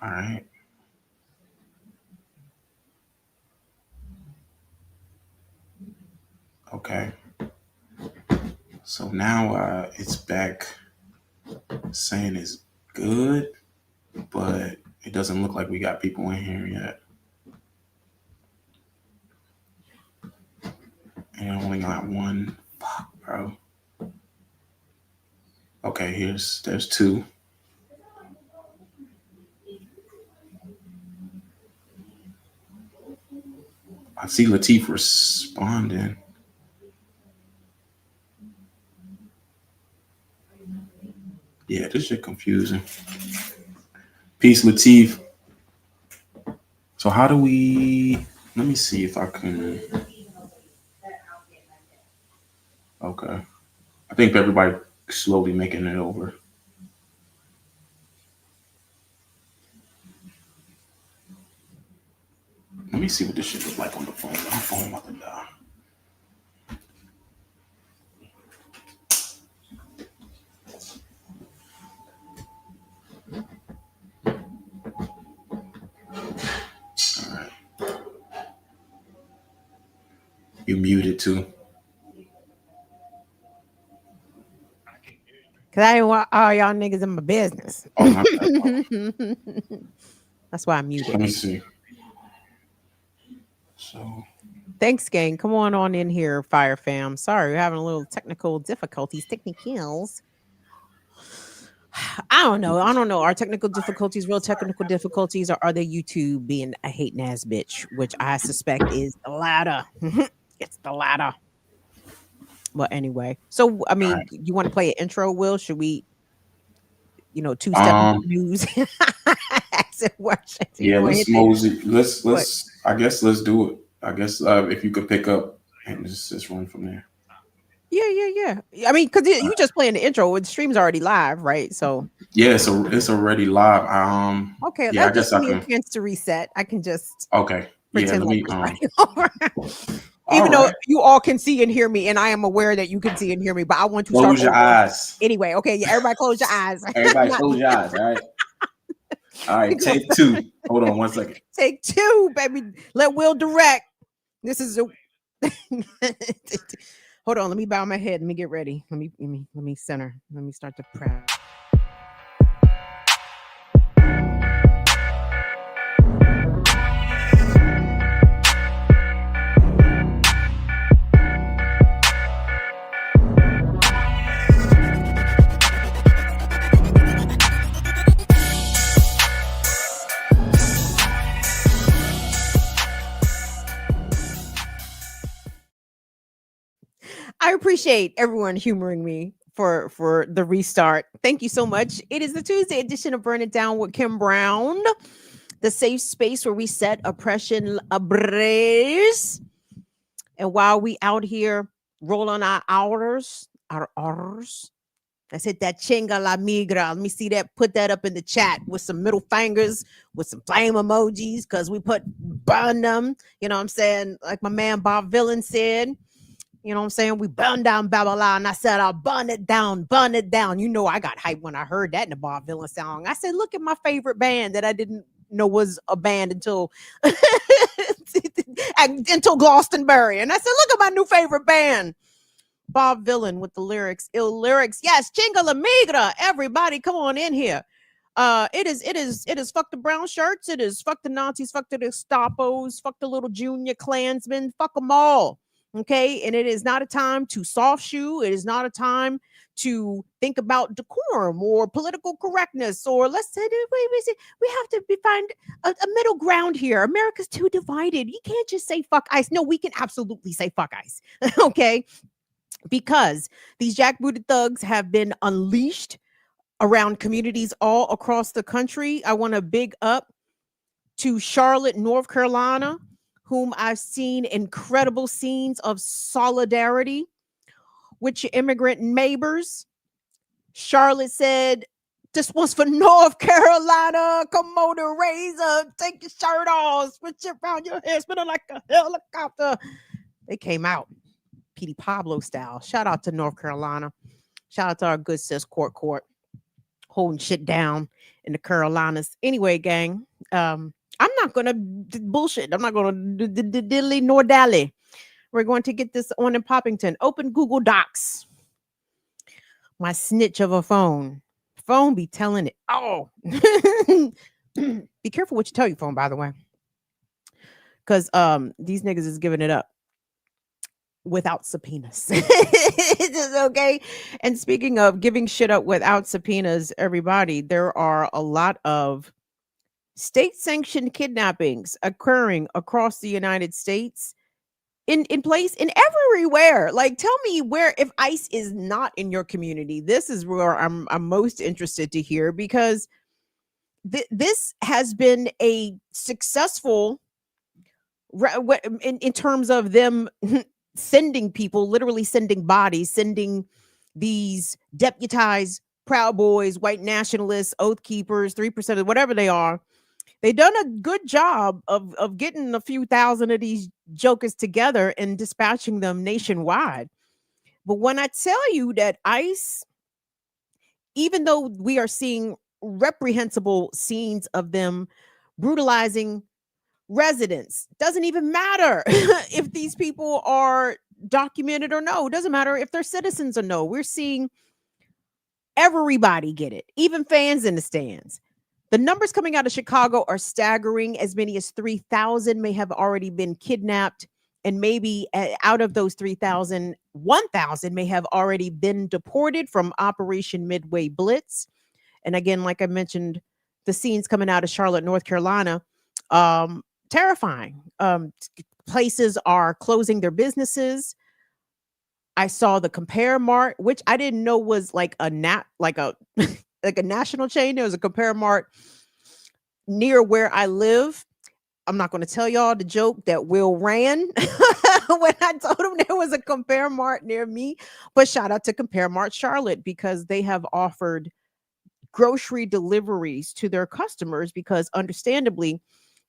All right. Okay. So now it's back saying it's good, but it doesn't look like we got people in here yet. And I only got one. Fuck, bro. Okay, there's two. I see Latif responding. Yeah, this shit confusing. Peace, Latif. So how do we? Let me see if I can. Okay, I think everybody slowly making it over. Let me see what this shit look like on the phone. My phone about to die. All right, you muted too. Cause I didn't want all y'all niggas in my business. Oh my bad. That's why I'm Let muted. me see. So Thanks, gang. Come on in here, Fire Fam. Sorry, we're having a little technical difficulties. Technicals. I don't know. I don't know. Are technical difficulties real technical difficulties, or are they YouTube being a hating ass bitch? Which I suspect is the latter. It's the latter. But anyway, so I all mean, right. you want to play an intro? Will should we? Two-step Um. news. You Yeah. want to Let's hit the mosey. what? Let's. I guess let's do it. I guess if you could pick up and just run from there. Yeah. I mean, because you just playing the intro. The stream's already live, right? So Yeah. So it's already live. okay, Yeah. I that just guess give I me can. a chance to reset. I can just Okay. Yeah. pretend Let like me. we're starting over. All Even though right. you all can see and hear me, and I am aware that you can see and hear me, but I want to start Close your over eyes. anyway. Okay, yeah, everybody close your eyes. Everybody, Not close your eyes. All right. All right. we go. Take two. Hold on 1 second. Take two, baby. Let Will direct. This is a hold on. Let me bow my head. Let me get ready. Let me center. Let me start to prep. I appreciate everyone humoring me for the restart. Thank you so much. It is the Tuesday edition of Burn It Down with Kim Brown, the safe space where we set oppression ablaze. And while we out here rolling our orders, let's hit that chinga la migra. Let me see that. Put that up in the chat with some middle fingers, with some flame emojis, because we put burn them. You know what I'm saying? Like my man Bob Villain said. You know what I'm saying? We burned down Babylon. I said, I'll burn it down, burn it down. You know, I got hyped when I heard that in the Bob Villain song. I said, look at my favorite band that I didn't know was a band until until Glastonbury. And I said, look at my new favorite band. Bob Villain with the lyrics, ill lyrics. Yes, Chinga la Migra. Everybody, come on in here. It is fuck the brown shirts. It is fuck the Nazis, fuck the Gestapos, fuck the little junior Klansmen, fuck them all. Okay. And it is not a time to soft shoe. It is not a time to think about decorum or political correctness, or let's say we have to find a middle ground here. America's too divided. You can't just say fuck ICE. No, we can absolutely say fuck ICE. Okay. Because these jackbooted thugs have been unleashed around communities all across the country. I want to big up to Charlotte, North Carolina, whom I've seen incredible scenes of solidarity with your immigrant neighbors. Charlotte said, this one's for North Carolina. Come on and raise up. Take your shirt off. Switch it around your head. Spin it like a helicopter. They came out. Petey Pablo style. Shout out to North Carolina. Shout out to our good sis Court holding shit down in the Carolinas. Anyway, gang, I'm not gonna bullshit. I'm not gonna dilly nor dally. We're going to get this on in Poppington. Open Google Docs. My snitch of a phone. Phone be telling it. Oh, be careful what you tell your phone, by the way, because these niggas is giving it up without subpoenas. Okay. And speaking of giving shit up without subpoenas, everybody, there are a lot of state sanctioned kidnappings occurring across the United States in place in everywhere. Like, tell me where, if ICE is not in your community, this is where I'm most interested to hear, because this has been a successful in terms of them sending people, literally sending bodies, sending these deputized Proud Boys, white nationalists, oath keepers, 3%, whatever they are. They've done a good job of getting a few thousand of these jokers together and dispatching them nationwide. But when I tell you that ICE, even though we are seeing reprehensible scenes of them brutalizing residents, doesn't even matter if these people are documented or no. It doesn't matter if they're citizens or no. We're seeing everybody get it, even fans in the stands. The numbers coming out of Chicago are staggering. As many as 3,000 may have already been kidnapped. And maybe out of those 3,000, 1,000 may have already been deported from Operation Midway Blitz. And again, like I mentioned, the scenes coming out of Charlotte, North Carolina, terrifying. Places are closing their businesses. I saw the Compare Mart, which I didn't know was like a like a national chain. There was a Compare Mart near where I live. I'm not going to tell y'all the joke that Will ran when I told him there was a Compare Mart near me. But shout out to Compare Mart Charlotte, because they have offered grocery deliveries to their customers, because understandably,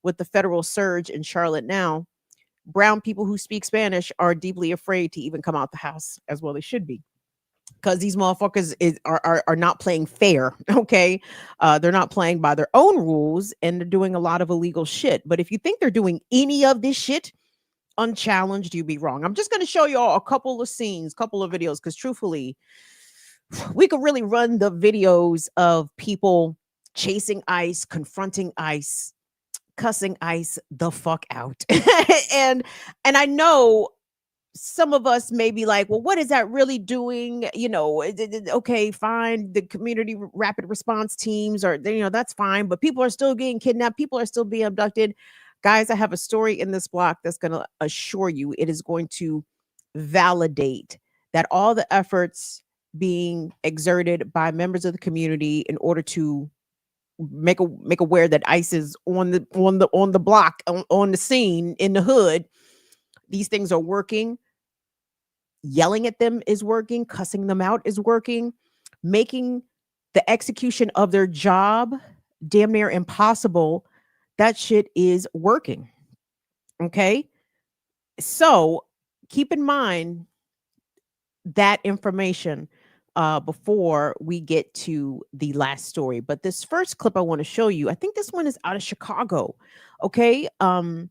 with the federal surge in Charlotte now, brown people who speak Spanish are deeply afraid to even come out the house, as well they should be, because these motherfuckers are not playing fair. Okay. They're not playing by their own rules, and they're doing a lot of illegal shit. But if you think they're doing any of this shit unchallenged, you'd be wrong. I'm just going to show y'all a couple of scenes, couple of videos, because truthfully, we could really run the videos of people chasing ICE, confronting ICE, cussing ICE the fuck out. and I know some of us may be like, well, what is that really doing? You know, okay, fine. The community rapid response teams are, you know, that's fine, but people are still getting kidnapped. People are still being abducted. Guys, I have a story in this block that's going to assure you, it is going to validate that all the efforts being exerted by members of the community in order to make aware that ICE is on the block, on the scene, in the hood, these things are working. Yelling at them is working. Cussing them out is working. Making the execution of their job damn near impossible. That shit is working. Okay. So keep in mind that information before we get to the last story. But this first clip I want to show you, I think this one is out of Chicago. Okay. I'm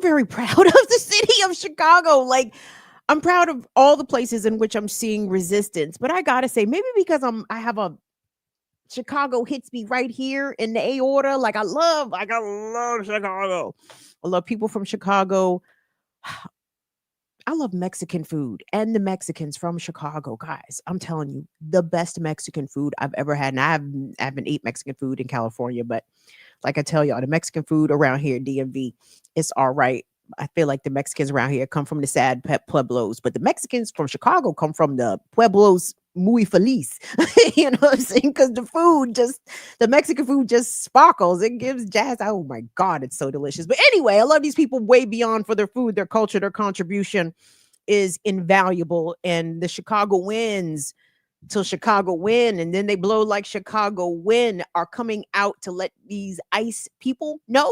very proud of the city of Chicago. Like, I'm proud of all the places in which I'm seeing resistance. But I gotta say, maybe because I have a Chicago hits me right here in the aorta. Like, I love Chicago. I love people from Chicago. I love Mexican food and the Mexicans from Chicago, guys. I'm telling you, the best Mexican food I've ever had. And I haven't eaten Mexican food in California, but like I tell y'all, the Mexican food around here, DMV, it's all right. I feel like the Mexicans around here come from the sad pueblos, but the Mexicans from Chicago come from the pueblos muy feliz. You know what I'm saying? Because the Mexican food just sparkles. It gives jazz. Oh my God, it's so delicious. But anyway, I love these people way beyond for their food, their culture, their contribution is invaluable. And the Chicago wins till Chicago win, and then they blow like Chicago win, are coming out to let these ICE people know,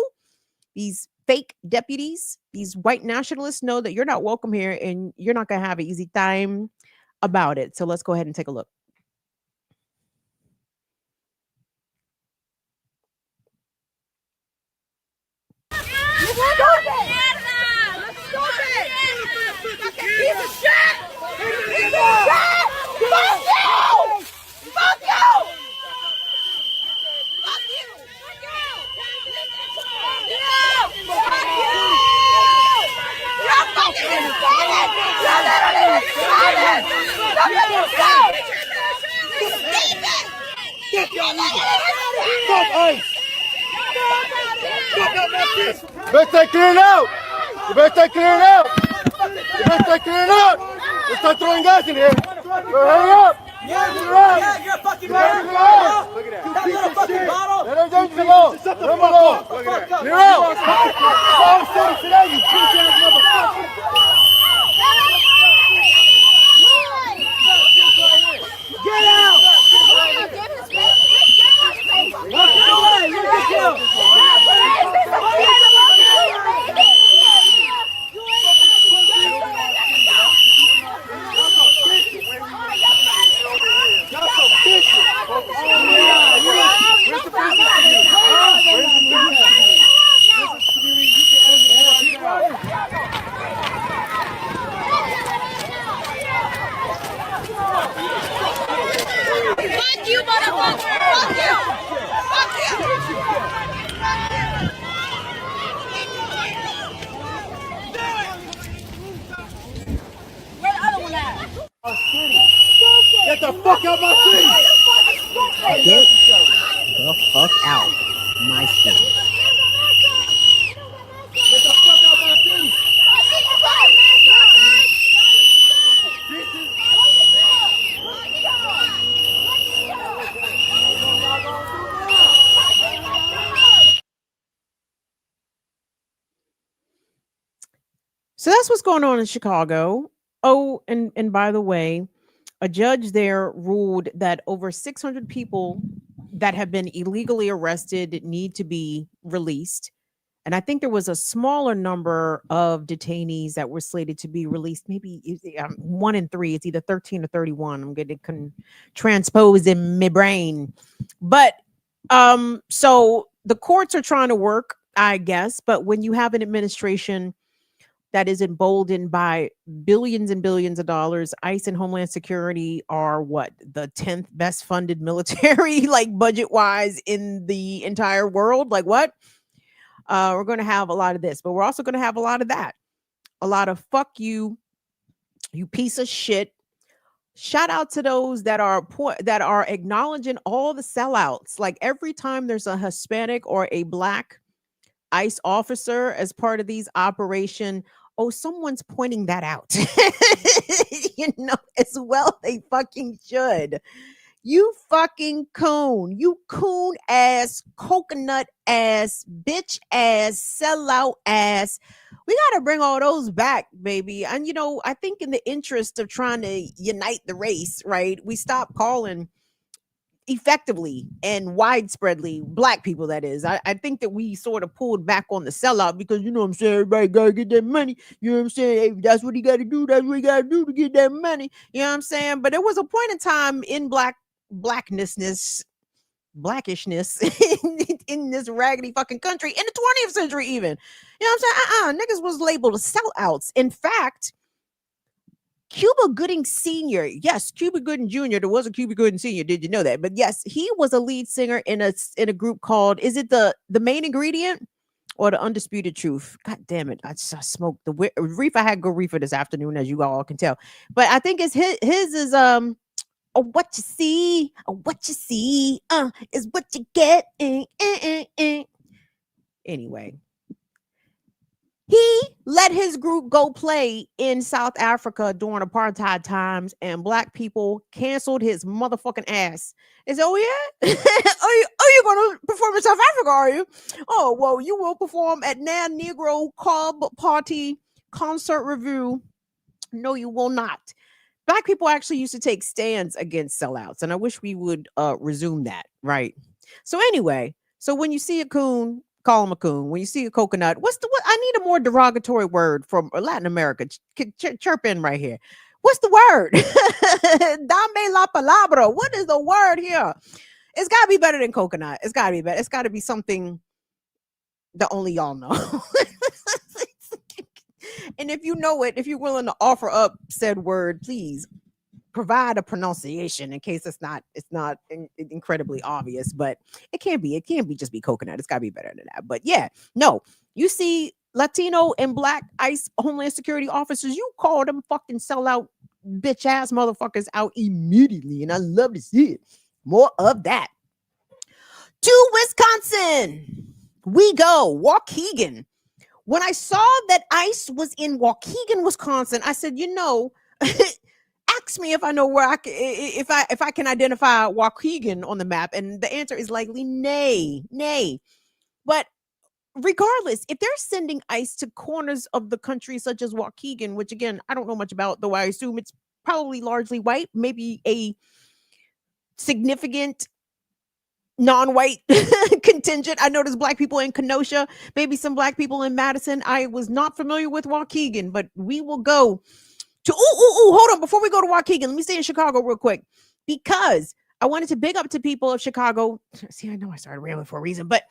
these fake deputies, these white nationalists know that you're not welcome here and you're not going to have an easy time about it. So let's go ahead and take a look. Fuck ICE. Better start clearing out. You better start clearing out. You better start clearing out. Let's start throwing guys in here. Hurry up. Yeah, you're a fucking man. Look at that. That little fucking bottle. Let them come along. Let them along. Clear out. Stop sitting today, you bitch ass motherfucker. Get out. Walk away. Look at you. Fuck you, motherfucker! Fuck you! Fuck you! Where the other one at? Get the fuck out my city. Get the fuck out my city. Get the fuck out my city. So that's what's going on in Chicago. Oh, and by the way, a judge there ruled that over 600 people that have been illegally arrested need to be released. And I think there was a smaller number of detainees that were slated to be released. Maybe 1 in 3. It's either 13 or 31. I'm getting transposed in my brain. But so the courts are trying to work, I guess. But when you have an administration that is emboldened by billions and billions of dollars, ICE and Homeland Security are what, the 10th best funded military, like budget wise, in the entire world. Like what? We're going to have a lot of this, but we're also going to have a lot of that. A lot of fuck you, you piece of shit. Shout out to those that are acknowledging all the sellouts. Like every time there's a Hispanic or a Black ICE officer as part of these operation, oh, someone's pointing that out. As well they fucking should. You fucking coon. You coon ass, coconut ass, bitch ass, sellout ass. We got to bring all those back, baby. And, I think in the interest of trying to unite the race, right, we stop calling effectively and widespreadly Black people, that is. I think that we sort of pulled back on the sellout because, what I'm saying, everybody got to get that money. You know what I'm saying? Hey, that's what he got to do. That's what he got to do to get that money. You know what I'm saying? But there was a point in time in blackishness in this raggedy fucking country in the 20th century even. You know what I'm saying? Niggas was labeled sellouts. In fact, Cuba Gooding Sr., yes, Cuba Gooding Jr., there was a Cuba Gooding Sr., did you know that? But yes, he was a lead singer in a group called, is it the Main Ingredient or the Undisputed Truth? God damn it, I smoked the reefer. I had good reefer this afternoon, as you all can tell. But I think it's his is what you see is what you get. Anyway, he let his group go play in South Africa during apartheid times, and Black people canceled his motherfucking ass. They said, oh yeah? You're going to perform in South Africa, are you? Oh, well, you will perform at Nan Negro Club Party Concert Review. No, you will not. Black people actually used to take stands against sellouts, and I wish we would resume that, right? So anyway, so when you see a coon, call him a coon. When you see a coconut, what? I need a more derogatory word from Latin America. Chirp in right here. What's the word? Dame la palabra. What is the word here? It's got to be better than coconut. It's got to be better. It's got to be something that only y'all know. And if you know it, if you're willing to offer up said word, please provide a pronunciation in case it's not incredibly obvious. But it can't be just be coconut. It's got to be better than that. But yeah, no, you see Latino and Black ICE Homeland Security officers, you call them fucking sellout bitch ass motherfuckers out immediately, and I love to see it. More of that. To Wisconsin, we go. Waukegan. When I saw that ICE was in Waukegan, Wisconsin, I said, ask me if I know where if I can identify Waukegan on the map, and the answer is likely nay. But regardless, if they're sending ICE to corners of the country such as Waukegan, which again I don't know much about, though I assume it's probably largely white, maybe a significant non-white contingent. I know there's black people in Kenosha, maybe some black people in Madison. I was not familiar with Waukegan, but we will go to hold on. Before we go to Waukegan, let me stay in Chicago real quick, because I wanted to big up to people of Chicago. See, I know I started rambling for a reason, but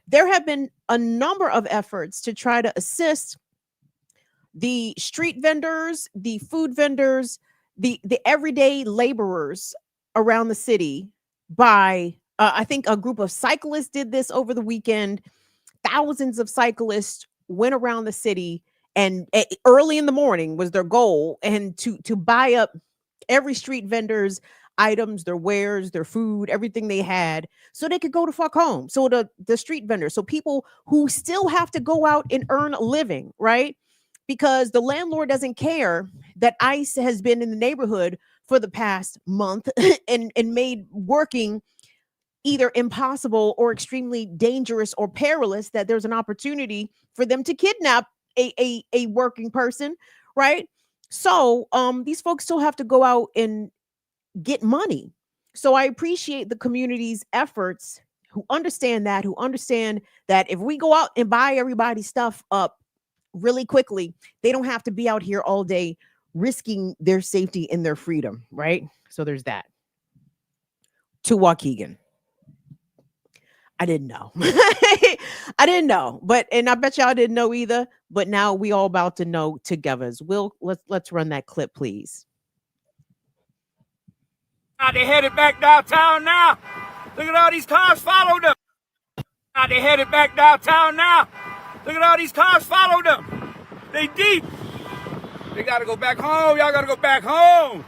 there have been a number of efforts to try to assist the street vendors, the food vendors, the everyday laborers around the city by I think a group of cyclists did this over the weekend. Thousands of cyclists went around the city, and early in the morning was their goal, and to buy up every street vendor's items, their wares, their food, everything they had, so they could go to fuck home. So the street vendors, so people who still have to go out and earn a living, right? Because the landlord doesn't care that ICE has been in the neighborhood for the past month and made working either impossible or extremely dangerous or perilous, that there's an opportunity for them to kidnap a working person, right? So these folks still have to go out and get money. So I appreciate the community's efforts, who understand that if we go out and buy everybody's stuff up really quickly, they don't have to be out here all day risking their safety and their freedom, right? So there's that. To Waukegan. I didn't know. I didn't know, and I bet y'all didn't know either. But now we all about to know together. Let's run that clip, please. They headed back downtown now. Look at all these cars followed them. They headed back downtown now. Look at all these cars followed them. They deep. They gotta go back home. Y'all gotta go back home.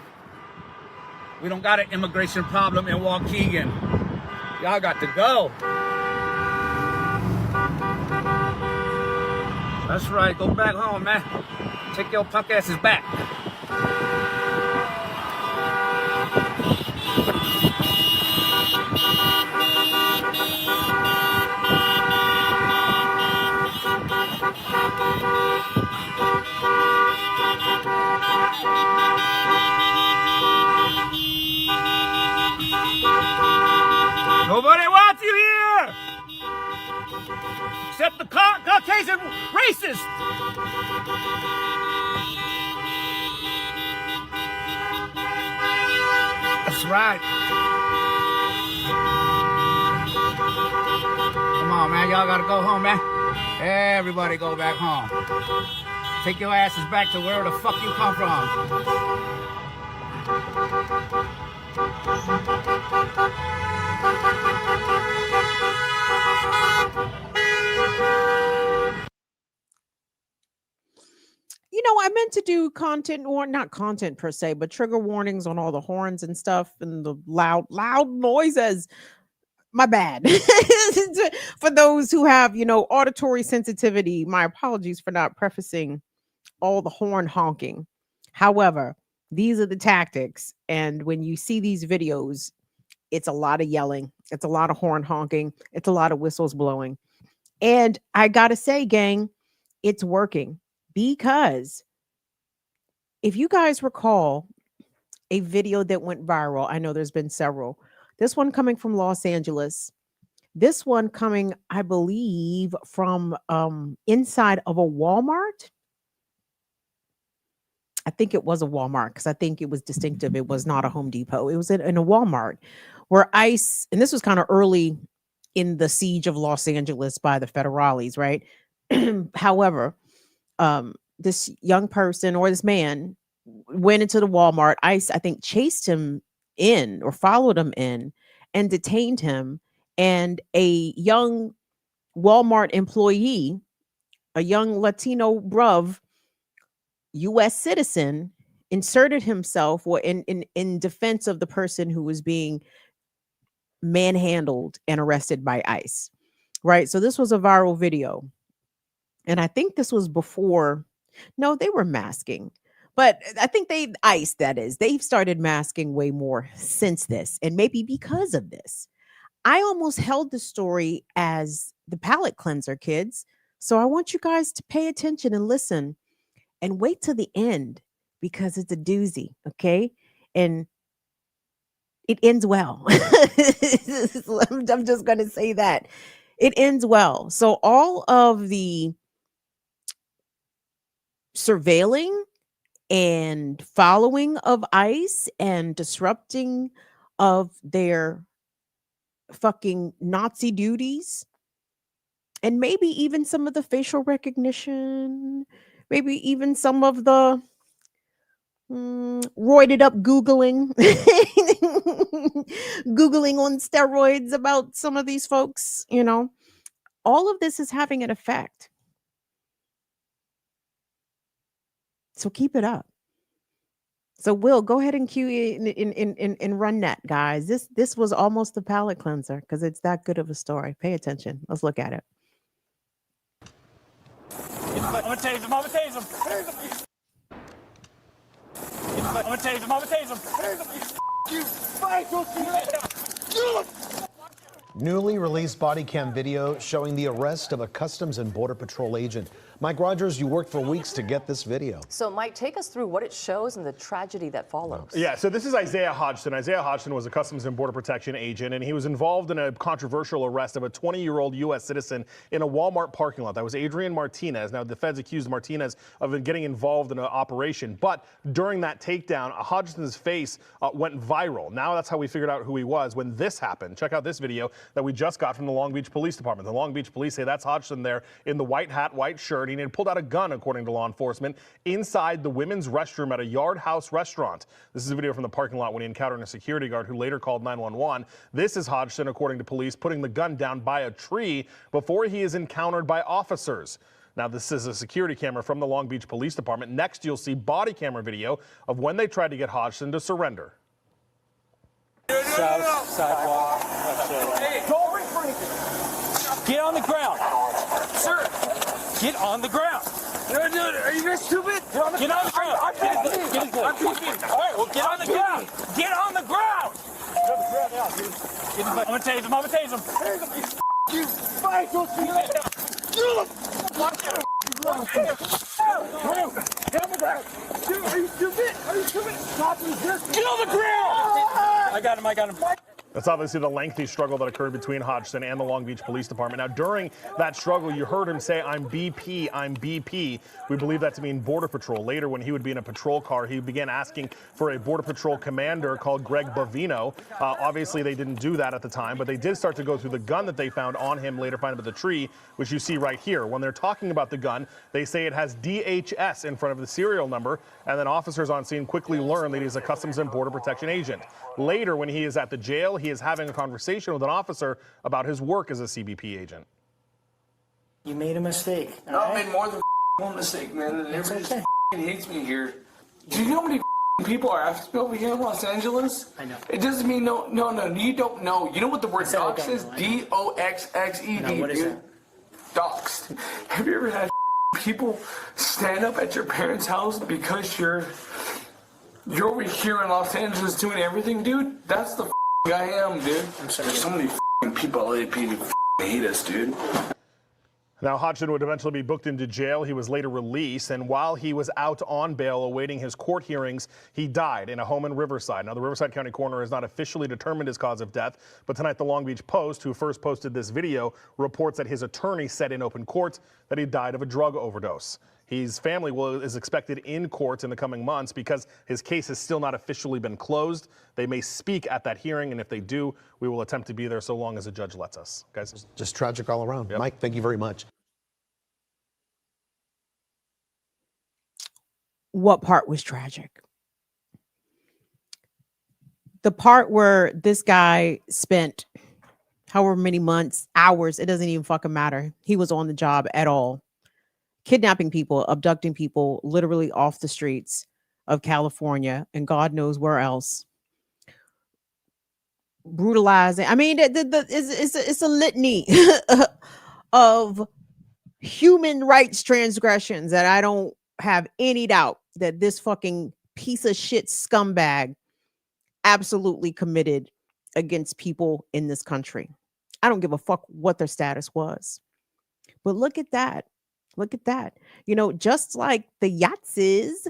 We don't got an immigration problem in Waukegan. Y'all got to go. That's right. Go back home, man. Take your punk asses back. Nobody wants you here! Except the Caucasian racist! That's right. Come on, man. Y'all gotta go home, man. Everybody go back home. Take your asses back to where the fuck you come from. I meant to do content, or not content per se, but trigger warnings on all the horns and stuff and the loud noises. My bad. For those who have, auditory sensitivity, my apologies for not prefacing all the horn honking. However, these are the tactics. And when you see these videos, it's a lot of yelling. It's a lot of horn honking. It's a lot of whistles blowing. And I got to say, gang, it's working, because if you guys recall a video that went viral, I know there's been several. This one coming from Los Angeles. This one coming, I believe, from inside of a Walmart. I think it was a Walmart, because I think it was distinctive. It was not a Home Depot. It was in a Walmart where ICE, and this was kind of early in the siege of Los Angeles by the federales, right? However, this young person, or this man, went into the Walmart. ICE, I think, chased him in, or followed him in, and detained him. And a young Walmart employee, a young Latino bruv, U.S. citizen, inserted himself in defense of the person who was being manhandled and arrested by ICE, right? So this was a viral video. And I think this was before, no, they were masking. But I think ICE, that is, they've started masking way more since this. And maybe because of this. I almost held the story as the palate cleanser, kids. So I want you guys to pay attention and listen and wait till the end because it's a doozy, okay? And it ends well. I'm just going to say that. It ends well. So all of the surveilling and following of ICE and disrupting of their fucking Nazi duties, and maybe even some of the facial recognition, maybe even some of the roided up Googling, Googling on steroids about some of these folks, you know, all of this is having an effect. So keep it up. So Will, go ahead and cue in run that, guys. This was almost a palate cleanser because it's that good of a story. Pay attention. Let's look at it. I'm gonna tase him. I'm gonna tase him. I'm gonna tase him. I'm gonna tase him. You fight, Newly released body cam video showing the arrest of a Customs and Border Patrol agent. Mike Rogers, you worked for weeks to get this video. So, Mike, take us through what it shows and the tragedy that follows. Yeah, so this is Isaiah Hodgson. Isaiah Hodgson was a Customs and Border Protection agent, and he was involved in a controversial arrest of a 20-year-old U.S. citizen in a Walmart parking lot. That was Adrian Martinez. Now, the feds accused Martinez of getting involved in an operation, but during that takedown, Hodgson's face went viral. Now that's how we figured out who he was when this happened. Check out this video that we just got from the Long Beach Police Department. The Long Beach Police say that's Hodgson there in the white hat, white shirt. He had pulled out a gun, according to law enforcement, inside the women's restroom at a Yard House restaurant. This is a video from the parking lot when he encountered a security guard who later called 911. This is Hodgson, according to police, putting the gun down by a tree before he is encountered by officers. Now, this is a security camera from the Long Beach Police Department. Next, you'll see body camera video of when they tried to get Hodgson to surrender. South sidewalk. Hey, don't reach for anything. Get on the ground. Sir, get on the ground. No, dude, are you guys stupid? Get on the ground. I'm peeking. All right, well, get on the ground. Get on the ground. I'm going to tase him. I'm going to tase him. You fight. Don't see that. Get on the ground. Dude, are you stupid? Are you stupid? Stop resisting. Get on the ground. I got him. I got him. That's obviously the lengthy struggle that occurred between Hodgson and the Long Beach Police Department. Now, during that struggle, you heard him say, "I'm BP, I'm BP." We believe that to mean Border Patrol. Later, when he would be in a patrol car, he began asking for a Border Patrol commander called Greg Bavino. Obviously, they didn't do that at the time, but they did start to go through the gun that they found on him, later found by the tree, which you see right here. When they're talking about the gun, they say it has DHS in front of the serial number, and then officers on scene quickly learn that he's a Customs and Border Protection agent. Later, when he is at the jail, he is having a conversation with an officer about his work as a CBP agent. You made a mistake. No, I made more than one mistake, man. And everybody just hates me here. Do you know how many people are after me over here in Los Angeles? I know. It doesn't mean no, you don't know. You know what the word dox is? DOXXED. No, what is that? Doxed. Have you ever had people stand up at your parents' house because you're over here in Los Angeles doing everything, dude? That's the I am, dude. I'm sorry. There's so many people at LAPD who hate us, dude. Now, Hodgson would eventually be booked into jail. He was later released, and while he was out on bail awaiting his court hearings, he died in a home in Riverside. Now, the Riverside County coroner has not officially determined his cause of death, but tonight the Long Beach Post, who first posted this video, reports that his attorney said in open court that he died of a drug overdose. His family is expected in court in the coming months because his case has still not officially been closed. They may speak at that hearing, and if they do, we will attempt to be there so long as a judge lets us. Guys, Just tragic all around. Yep. Mike, thank you very much. What part was tragic? The part where this guy spent however many months, hours, it doesn't even fucking matter. He was on the job at all. Kidnapping people, abducting people literally off the streets of California and God knows where else. brutalizing. I mean, it's a litany of human rights transgressions that I don't have any doubt that this fucking piece of shit scumbag absolutely committed against people in this country. I don't give a fuck what their status was. But look at that. Look at that. You know, just like the Yahtzees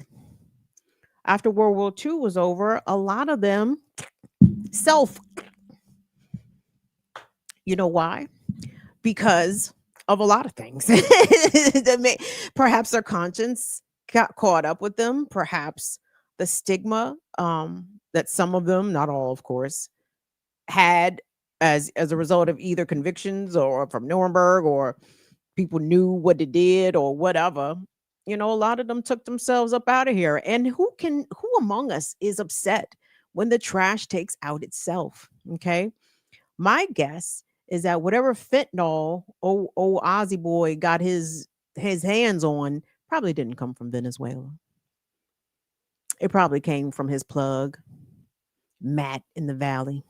after World War II was over, a lot of them you know why? Because of a lot of things. Perhaps their conscience got caught up with them. Perhaps the stigma that some of them, not all, of course, had as a result of either convictions or from Nuremberg, or people knew what they did or whatever. You know, a lot of them took themselves up out of here. And who among us is upset when the trash takes out itself? Okay. My guess is that whatever fentanyl old Ozzy boy got his hands on probably didn't come from Venezuela. It probably came from his plug, Matt in the Valley.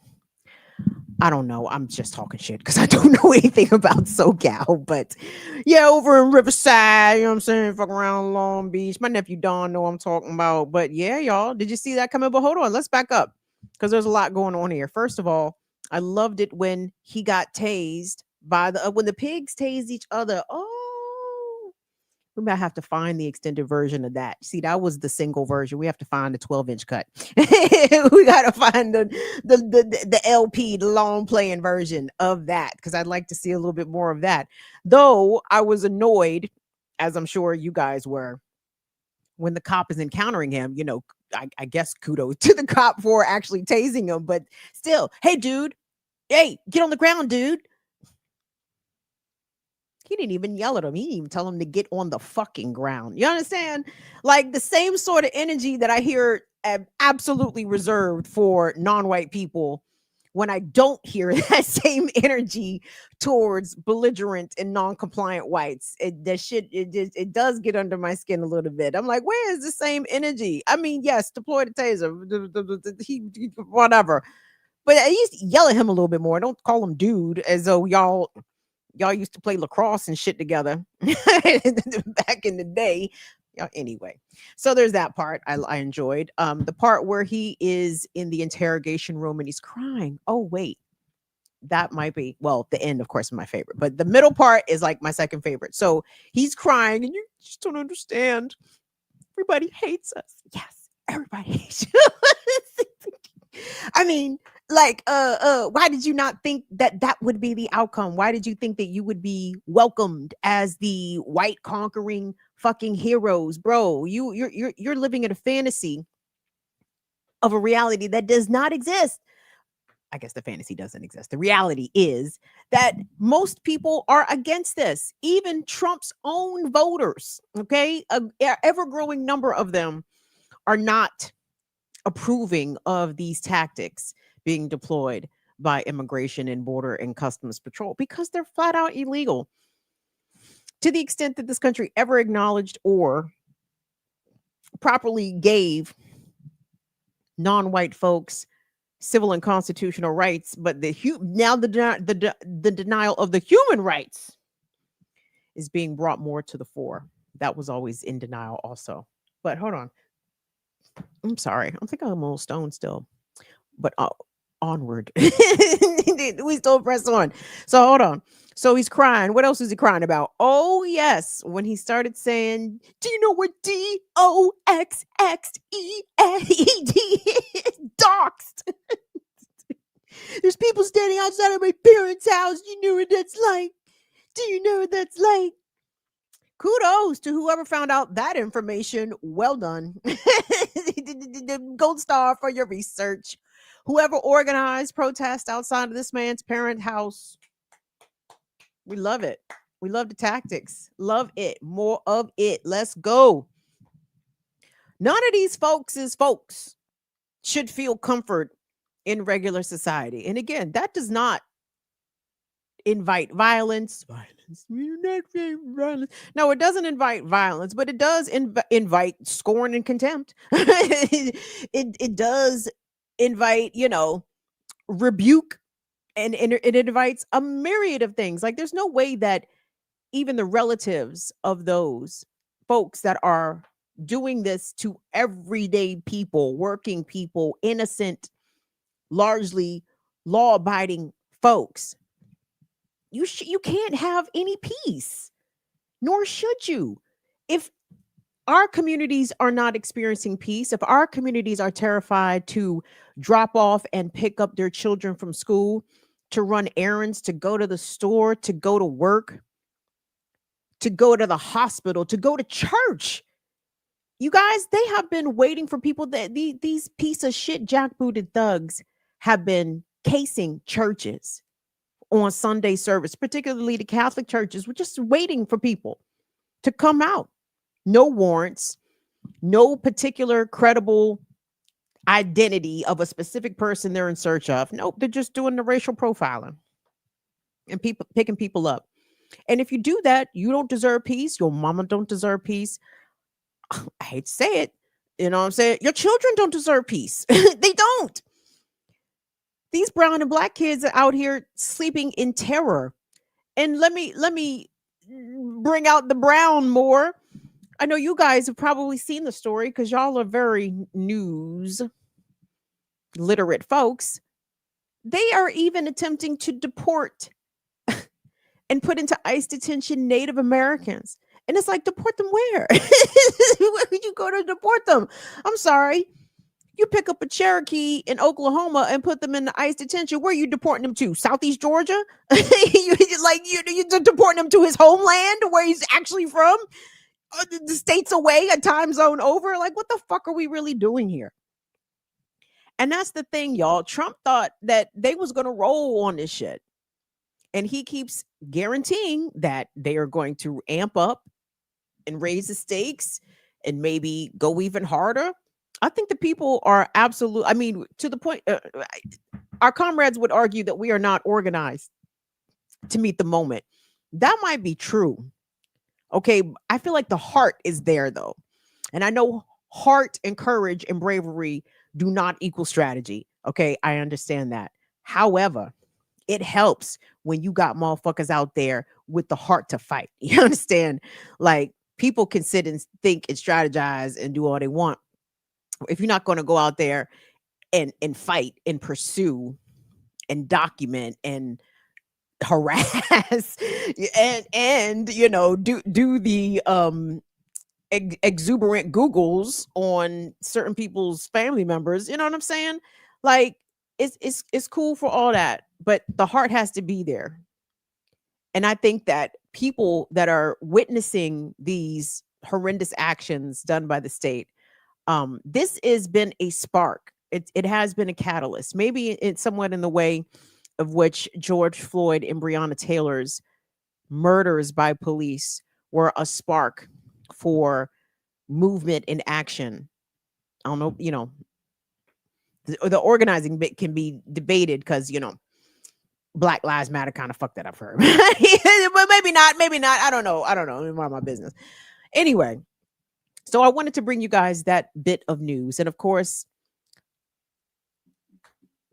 I don't know. I'm just talking shit because I don't know anything about SoCal. But yeah, over in Riverside, you know what I'm saying? Fuck around Long Beach. My nephew Don know what I'm talking about. But yeah, y'all, did you see that coming? But hold on, let's back up because there's a lot going on here. First of all, I loved it when he got tased by when the pigs tased each other. Oh, we might have to find the extended version of that. See, that was the single version. We have to find the 12-inch cut. We got to find the LP, the long playing version of that, because I'd like to see a little bit more of that. Though I was annoyed, as I'm sure you guys were, when the cop is encountering him. You know, I guess kudos to the cop for actually tasing him, but still, hey, dude, hey, get on the ground, dude. He didn't even yell at him. He didn't even tell him to get on the fucking ground. You understand? Like the same sort of energy that I hear absolutely reserved for non-white people, when I don't hear that same energy towards belligerent and non-compliant whites. It does get under my skin a little bit. I'm like, where is the same energy? I mean, yes, deploy the taser, whatever. But at least yell at him a little bit more. Don't call him dude, as though y'all used to play lacrosse and shit together back in the day. Anyway, so there's that part I enjoyed. The part where he is in the interrogation room and he's crying. Oh, wait. That might be, well, the end, of course, is my favorite, but the middle part is like my second favorite. So he's crying and you just don't understand. Everybody hates us. Yes, everybody hates you. I mean, like, why did you not think that would be the outcome? Why did you think that you would be welcomed as the white conquering fucking heroes? Bro, you're living in a fantasy of a reality that does not exist. I guess the fantasy doesn't exist. The reality is that most people are against this, even Trump's own voters. Okay, an ever-growing number of them are not approving of these tactics being deployed by Immigration and Border and Customs Patrol, because they're flat out illegal. To the extent that this country ever acknowledged or properly gave non-white folks civil and constitutional rights, but the denial of the human rights is being brought more to the fore. That was always in denial also. But hold on. I'm sorry. I think I'm a little stoned still. But onward. We still press on. So hold on. So he's crying. What else is he crying about? Oh, yes. When he started saying, do you know what DOXXED is? Doxed. There's people standing outside of my parents' house. You know what that's like? Do you know what that's like? Kudos to whoever found out that information. Well done. Gold star for your research. Whoever organized protest outside of this man's parent house. We love it. We love the tactics. Love it. More of it. Let's go. None of these folks should feel comfort in regular society. And again, that does not invite violence. No, it doesn't invite violence, but it does invite scorn and contempt. It does invite, rebuke, and it invites a myriad of things. Like, there's no way that even the relatives of those folks that are doing this to everyday people, working people, innocent, largely law-abiding folks, you can't have any peace, nor should you. If our communities are not experiencing peace, if our communities are terrified to drop off and pick up their children from school, to run errands, to go to the store, to go to work, to go to the hospital, to go to church, you guys, they have been waiting for people. That these piece of shit jackbooted thugs have been casing churches on Sunday service, particularly the Catholic churches. We're just waiting for people to come out. No warrants, no particular credible identity of a specific person they're in search of. Nope, they're just doing the racial profiling and people picking people up. And if you do that, you don't deserve peace. Your mama don't deserve peace. I hate to say it. You know what I'm saying? Your children don't deserve peace. They don't. These brown and black kids are out here sleeping in terror. And let me bring out the brown more. I know you guys have probably seen the story because y'all are very news literate folks. They are even attempting to deport and put into ICE detention Native Americans. And it's like, deport them where? Where would you go to deport them? I'm sorry. You pick up a Cherokee in Oklahoma and put them in the ICE detention. Where are you deporting them to? Southeast Georgia? You're deporting them to his homeland where he's actually from? The states away, a time zone over? Like, what the fuck are we really doing here? And that's the thing, y'all. Trump thought that they was going to roll on this shit. And he keeps guaranteeing that they are going to amp up and raise the stakes and maybe go even harder. I think the people are absolute. I mean, to the point, our comrades would argue that we are not organized to meet the moment. That might be true. Okay, I feel like the heart is there, though. And I know heart and courage and bravery do not equal strategy. Okay, I understand that. However, it helps when you got motherfuckers out there with the heart to fight. You understand? Like, people can sit and think and strategize and do all they want. If you're not going to go out there and fight and pursue and document and harass and you know, do the exuberant Googles on certain people's family members, you know what I'm saying? Like, it's cool for all that, but the heart has to be there. And I think that people that are witnessing these horrendous actions done by the state, this has been a spark. It has been a catalyst. Maybe it's somewhat in the way of which George Floyd and Breonna Taylor's murders by police were a spark for movement and action. I don't know, you know, the organizing bit can be debated because, you know, Black Lives Matter kind of fucked that up for her. But maybe not. I don't know. It's mind my business. Anyway, so I wanted to bring you guys that bit of news. And of course,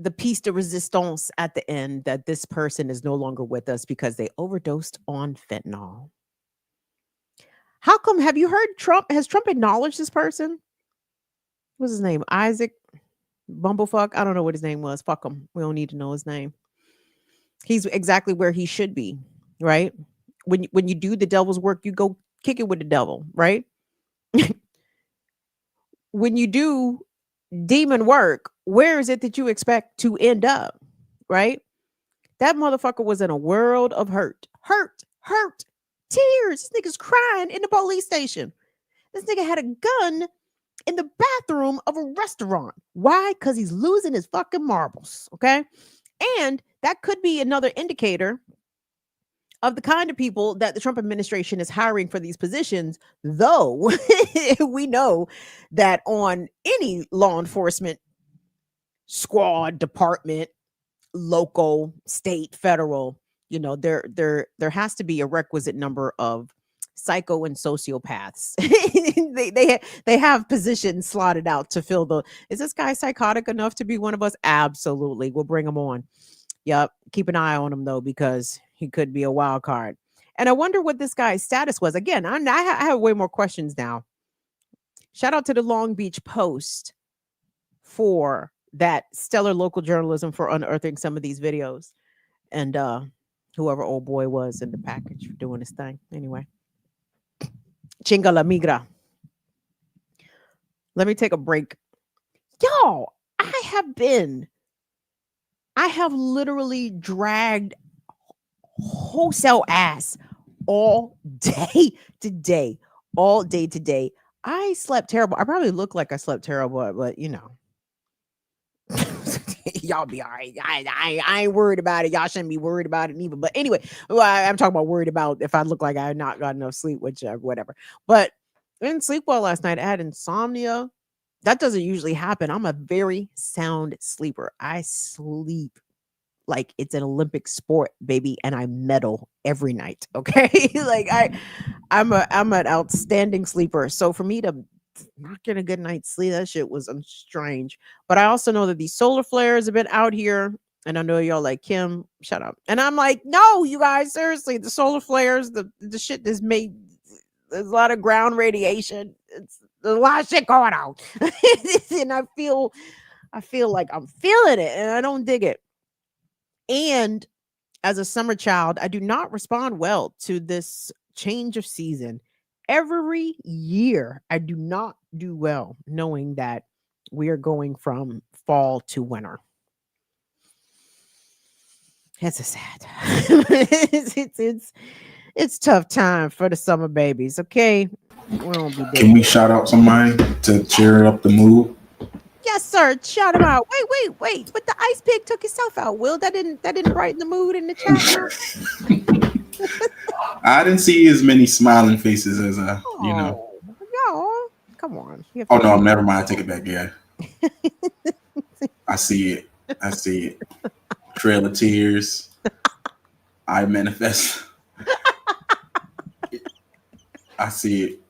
the piece de resistance at the end, that this person is no longer with us because they overdosed on fentanyl. How come? Have you heard Trump? Has Trump acknowledged this person? What's his name? Isaac Bumblefuck? I don't know what his name was. Fuck him. We don't need to know his name. He's exactly where he should be, right? When you do the devil's work, you go kick it with the devil, right? When you do demon work, where is it that you expect to end up, right? That motherfucker was in a world of hurt, tears. This nigga's crying in the police station. This nigga had a gun in the bathroom of a restaurant. Why? Because he's losing his fucking marbles, okay? And that could be another indicator of the kind of people that the Trump administration is hiring for these positions, though we know that on any law enforcement squad, department, local, state, federal, you know, there has to be a requisite number of psycho and sociopaths. they have positions slotted out to fill the. Is this guy psychotic enough to be one of us? Absolutely. We'll bring him on. Yep. Keep an eye on him though, because he could be a wild card. And I wonder what this guy's status was. Again, I have way more questions now. Shout out to the Long Beach Post for that stellar local journalism for unearthing some of these videos. And whoever old boy was in the package for doing his thing. Anyway. Chinga la migra. Let me take a break. Y'all, I have literally dragged wholesale ass all day today. All day today. I slept terrible. I probably look like I slept terrible, but you know. Y'all be all right. I ain't worried about it. Y'all shouldn't be worried about it either. But anyway, well, I'm talking about worried about if I look like I had not got enough sleep, which whatever. But I didn't sleep well last night. I had insomnia. That doesn't usually happen. I'm a very sound sleeper. I sleep like it's an Olympic sport, baby, and I medal every night. Okay, like I'm an outstanding sleeper. So for me to not get a good night's sleep, that shit was strange. But I also know that these solar flares have been out here, and I know y'all like, Kim, shut up. And I'm like, no, you guys, seriously, the solar flares, the shit that's made. There's a lot of ground radiation. There's a lot of shit going on, and I feel like I'm feeling it, and I don't dig it. And as a summer child, I do not respond well to this change of season. Every year, I do not do well knowing that we are going from fall to winter. It's a sad. It's tough time for the summer babies. Okay, Can we shout out somebody to cheer up the mood? Yes, sir. Shout him out. Wait. But the ice pig took himself out. Will that didn't brighten the mood in the chat? I didn't see as many smiling faces as No, come on. Oh no, never mind. Take it back. Yeah, I see it. Trail of Tears. I manifest. I see it.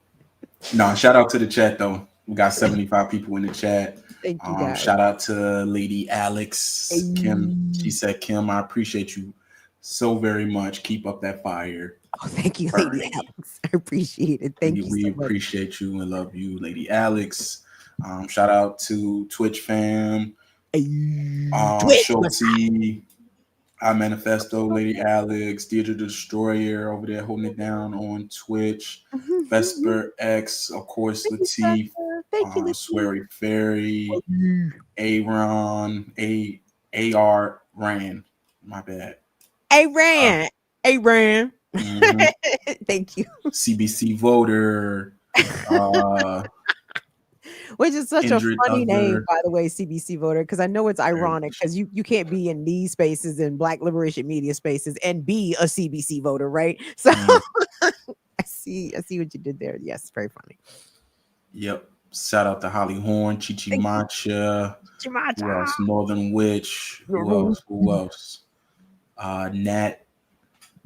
No, shout out to the chat though. We got 75 people in the chat. Thank you, guys. Shout out to Lady Alex. Kim. She said, Kim, I appreciate you so very much. Keep up that fire. Oh, thank you, Lady Alex. I appreciate it. Thank you. We appreciate you and love you, Lady Alex. Shout out to Twitch fam. Schulte, I Manifesto, Lady Alex, Deirdre the Destroyer over there holding it down on Twitch. Vesper X, of course, Latif, Swery Fairy, Aaron, AR Ran. My bad. Aaron. Thank you. CBC Voter. Which is such a funny name, Other. by the way, CBC Voter, because I know it's ironic because you can't be in these spaces and Black Liberation Media spaces and be a CBC voter, right? So I see what you did there. Yes, very funny. Yep. Shout out to Holly Horn, Chichi Macha. Who else? Northern Witch. Who else? Nat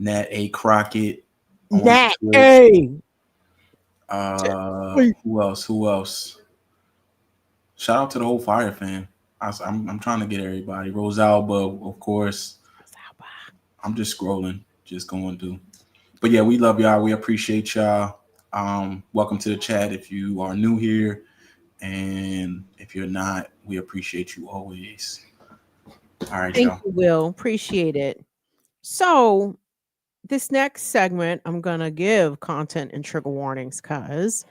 A. Crockett. Nat A. Who else? Shout out to the whole Fire fan. I'm trying to get everybody. Rosalba, of course. I'm just scrolling, just going through. But yeah, we love y'all. We appreciate y'all. Welcome to the chat if you are new here. And if you're not, we appreciate you always. All right, Thank y'all. you, Will. Appreciate it. So this next segment, I'm going to give content and trigger warnings because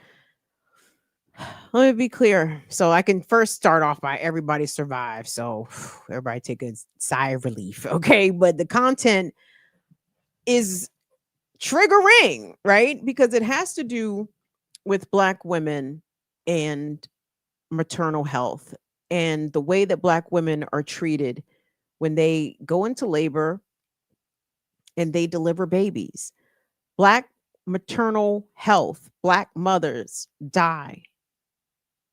let me be clear. So I can first start off by everybody survived. So everybody take a sigh of relief. Okay. But the content is triggering, right? Because it has to do with Black women and maternal health and the way that Black women are treated when they go into labor and they deliver babies. Black maternal health, Black mothers die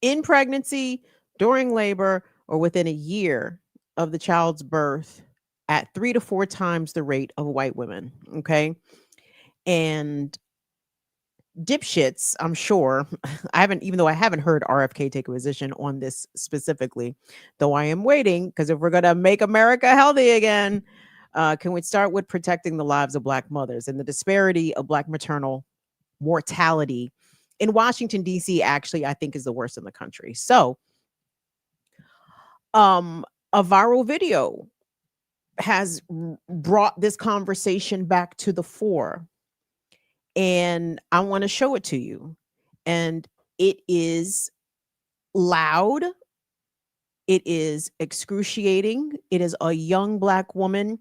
in pregnancy, during labor, or within a year of the child's birth at 3 to 4 times the rate of white women. Okay. And dipshits, I'm sure. Even though I haven't heard RFK take a position on this specifically, though I am waiting, because if we're going to make America healthy again, can we start with protecting the lives of Black mothers? And the disparity of Black maternal mortality in Washington, D.C., actually, I think is the worst in the country. So, a viral video has brought this conversation back to the fore. And I want to show it to you. And it is loud. It is excruciating. It is a young Black woman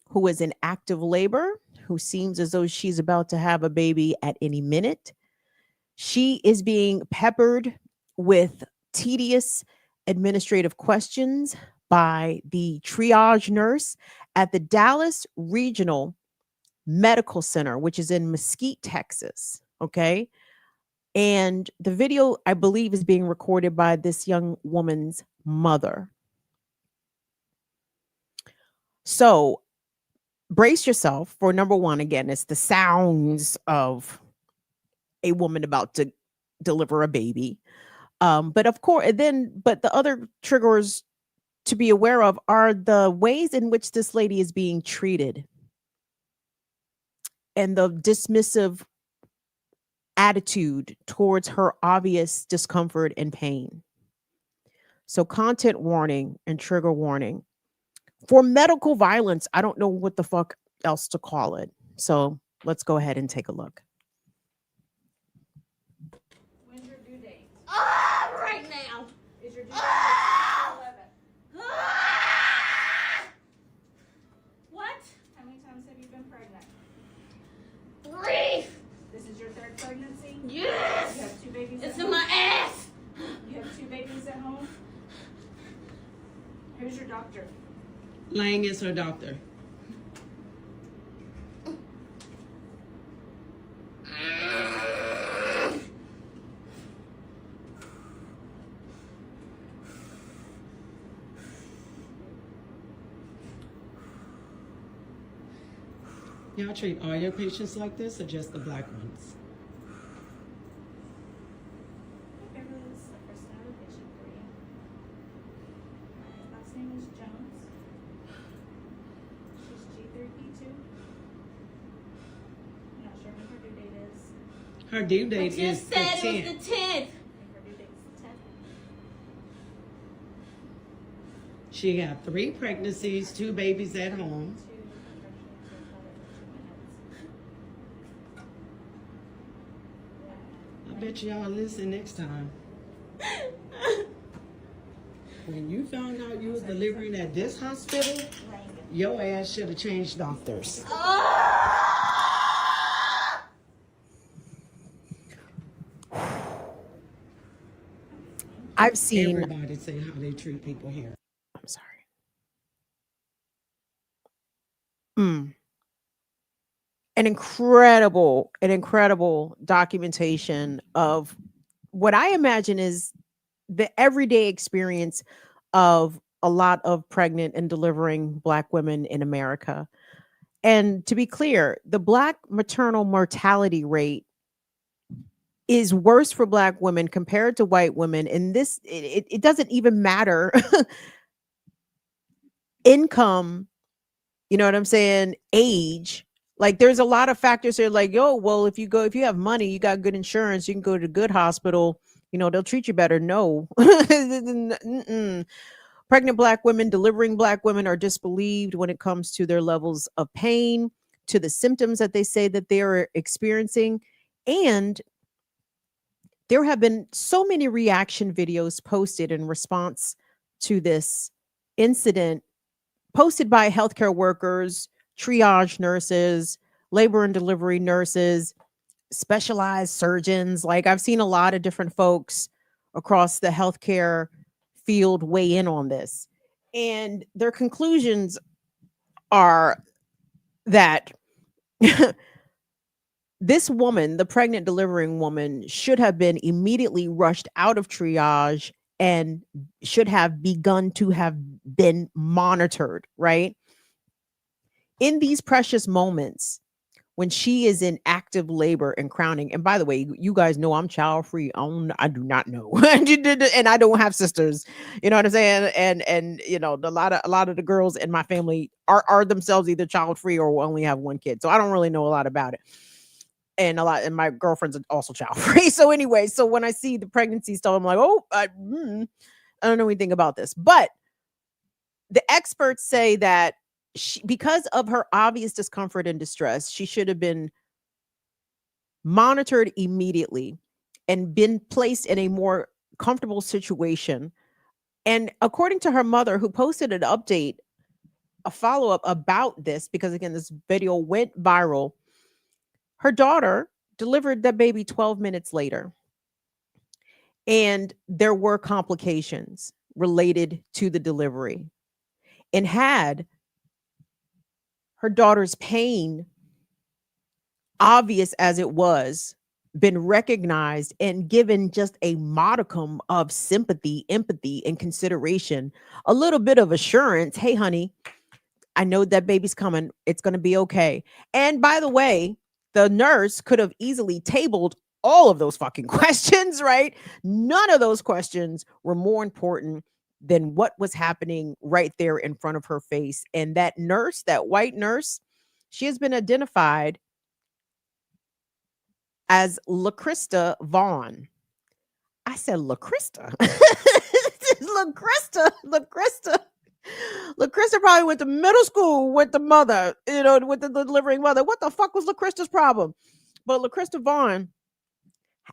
who is in active labor, who seems as though she's about to have a baby at any minute. She is being peppered with tedious administrative questions by the triage nurse at the Dallas Regional Medical Center, which is in Mesquite, Texas. Okay. And the video, I believe, is being recorded by this young woman's mother. So brace yourself for number one. Again, it's the sounds of a woman about to deliver a baby. But of course, but the other triggers to be aware of are the ways in which this lady is being treated and the dismissive attitude towards her obvious discomfort and pain. So content warning and trigger warning. For medical violence, I don't know what the fuck else to call it. So let's go ahead and take a look. When's your due date? Right now. Is your due date 11? What? How many times have you been pregnant? 3. This is your 3rd pregnancy? Yes. You have 2 babies at home? It's in my ass. You have 2 babies at home? Who's your doctor? Lang is her doctor. Y'all treat all your patients like this or just the Black ones? Beverly, this is the first time a patient for you. My last name is Jones. She's G3P2. I'm not sure when her due date is. Her due date is the 10th. It was the 10th. I think her due date is the 10th. She got 3 pregnancies, 2 babies at home. I bet y'all listen next time. When you found out you was delivering at this hospital, your ass should have changed doctors. I've seen everybody say how they treat people here. I'm sorry. An incredible documentation of what I imagine is the everyday experience of a lot of pregnant and delivering Black women in America. And to be clear, the Black maternal mortality rate is worse for Black women compared to white women. And this, it doesn't even matter income, you know what I'm saying? Age. Like there's a lot of factors here like, yo, well, if you have money, you got good insurance, you can go to a good hospital, you know, they'll treat you better. No. Pregnant Black women, delivering Black women are disbelieved when it comes to their levels of pain, to the symptoms that they say that they are experiencing. And there have been so many reaction videos posted in response to this incident, posted by healthcare workers, triage nurses, labor and delivery nurses, specialized surgeons. Like I've seen a lot of different folks across the healthcare field weigh in on this. And their conclusions are that this woman, the pregnant delivering woman, should have been immediately rushed out of triage and should have begun to have been monitored, right? In these precious moments when she is in active labor and crowning. And by the way, you guys know I'm child free. I do not know, and I don't have sisters. You know what I'm saying? And you know, a lot of the girls in my family are themselves either child free or will only have one kid. So I don't really know a lot about it. And my girlfriends are also child free. So anyway, so when I see the pregnancy stuff, I'm like, oh, I don't know anything about this. But the experts say that because of her obvious discomfort and distress, she should have been monitored immediately and been placed in a more comfortable situation. And according to her mother, who posted an update, a follow-up about this, because again, this video went viral, her daughter delivered that baby 12 minutes later. And there were complications related to the delivery. And had her daughter's pain, obvious as it was, been recognized and given just a modicum of sympathy, empathy, and consideration, a little bit of assurance, hey, honey, I know that baby's coming. It's going to be okay. And by the way, the nurse could have easily tabled all of those fucking questions, right? None of those questions were more important than what was happening right there in front of her face. And that nurse, that white nurse, she has been identified as LaChrista Vaughn. I said LaChrista. LaChrista probably went to middle school with the mother, you know, with the delivering mother. What the fuck was LaChrista's problem? But LaChrista Vaughn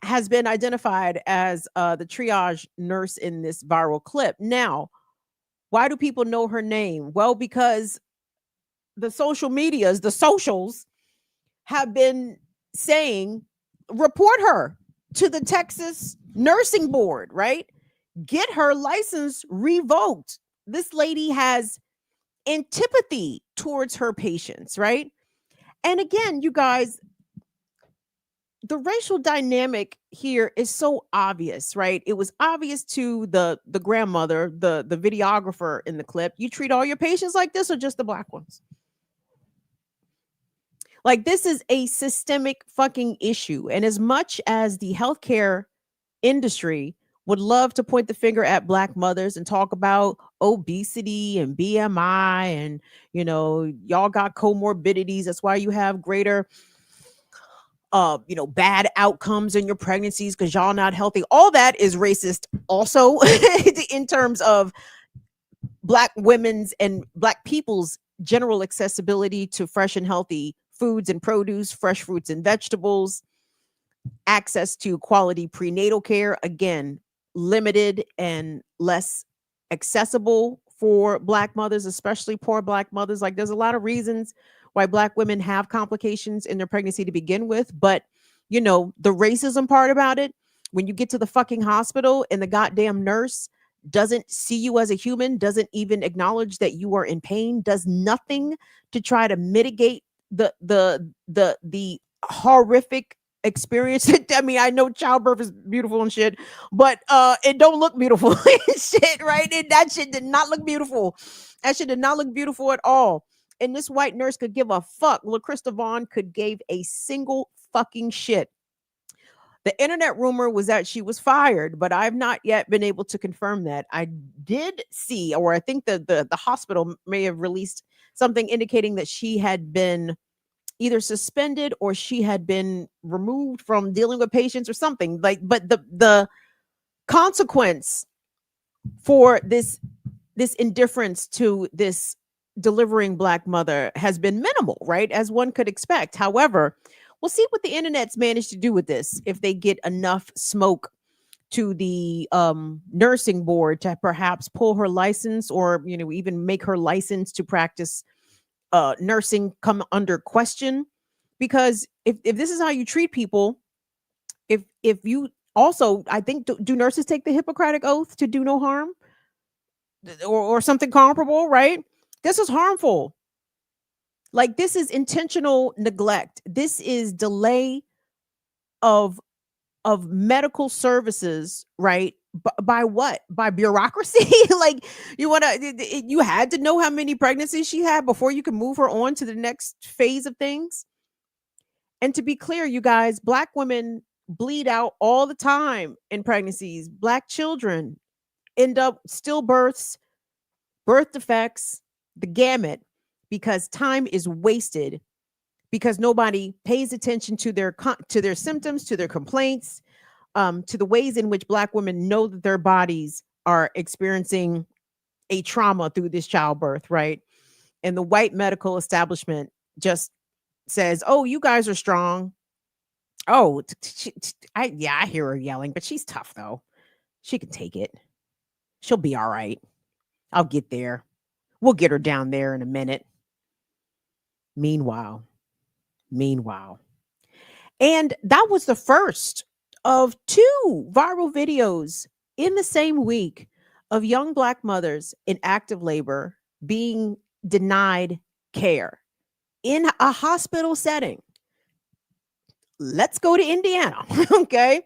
has been identified as the triage nurse in this viral clip. Now, why do people know her name? Well, because the social medias, the socials, have been saying, report her to the Texas Nursing Board, right? Get her license revoked. This lady has antipathy towards her patients, right? And again, you guys, the racial dynamic here is so obvious, right? It was obvious to the grandmother, the videographer in the clip. You treat all your patients like this, or just the black ones? Like, this is a systemic fucking issue. And as much as the healthcare industry would love to point the finger at black mothers and talk about obesity and BMI and, you know, y'all got comorbidities, that's why you have greater bad outcomes in your pregnancies because y'all not healthy. All that is racist also in terms of black women's and black people's general accessibility to fresh and healthy foods and produce, fresh fruits and vegetables, access to quality prenatal care, again, limited and less accessible for black mothers, especially poor black mothers. Like, there's a lot of reasons why black women have complications in their pregnancy to begin with. But, you know, the racism part about it, when you get to the fucking hospital and the goddamn nurse doesn't see you as a human, doesn't even acknowledge that you are in pain, does nothing to try to mitigate the horrific experience. I mean, I know childbirth is beautiful and shit, but it don't look beautiful and shit, right? That shit did not look beautiful. That shit did not look beautiful at all. And this white nurse could give a fuck. LaChrista Vaughn could give a single fucking shit. The internet rumor was that she was fired, but I've not yet been able to confirm that. I did see, or I think the hospital may have released something indicating that she had been either suspended or she had been removed from dealing with patients or something. Like, but the consequence for this indifference to this delivering black mother has been minimal, right? As one could expect. However, we'll see what the internet's managed to do with this if they get enough smoke to the nursing board to perhaps pull her license, or, you know, even make her license to practice nursing come under question. Because if this is how you treat people, if you also, I think, do nurses take the Hippocratic oath to do no harm or something comparable, right? This is harmful. Like, this is intentional neglect. This is delay of medical services, right? By what? By bureaucracy? Like, you had to know how many pregnancies she had before you can move her on to the next phase of things. And to be clear, you guys, Black women bleed out all the time in pregnancies. Black children end up stillbirths, birth defects, the gamut, because time is wasted, because nobody pays attention to their symptoms, to their complaints, to the ways in which Black women know that their bodies are experiencing a trauma through this childbirth, right? And the white medical establishment just says, "Oh, you guys are strong. Oh, I hear her yelling, but she's tough though. She can take it. She'll be all right. I'll get there. We'll get her down there in a minute." Meanwhile, and that was the first of 2 viral videos in the same week of young Black mothers in active labor being denied care in a hospital setting. Let's go to Indiana. Okay.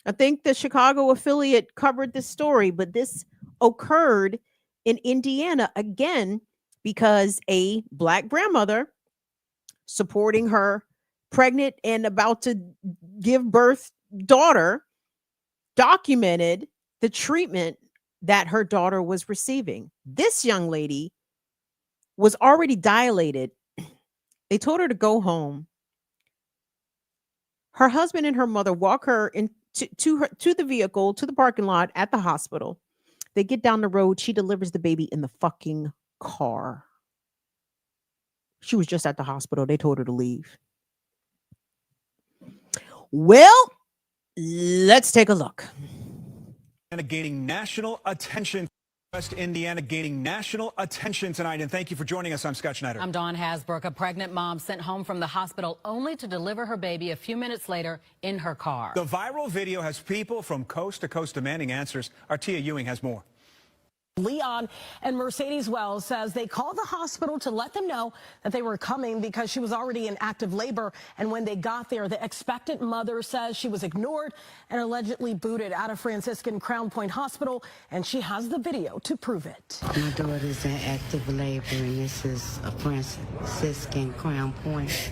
I think the Chicago affiliate covered this story, but this occurred in Indiana again because a Black grandmother supporting her pregnant and about to give birth daughter documented the treatment that her daughter was receiving. This young lady was already dilated. They told her to go home. Her husband and her mother walk her to the vehicle, to the parking lot at the hospital. They get down the road. She delivers the baby in the fucking car. She was just at the hospital. They told her to leave. Well, let's take a look. And gaining national attention. West Indiana gaining national attention tonight. And thank you for joining us. I'm Scott Schneider. I'm Dawn Hasbrook. A pregnant mom sent home from the hospital only to deliver her baby a few minutes later in her car. The viral video has people from coast to coast demanding answers. Artia Ewing has more. Leon and Mercedes Wells says they called the hospital to let them know that they were coming because she was already in active labor. And when they got there, the expectant mother says she was ignored and allegedly booted out of Franciscan Crown Point Hospital. And she has the video to prove it. My daughter's in active labor, and this is a Franciscan Crown Point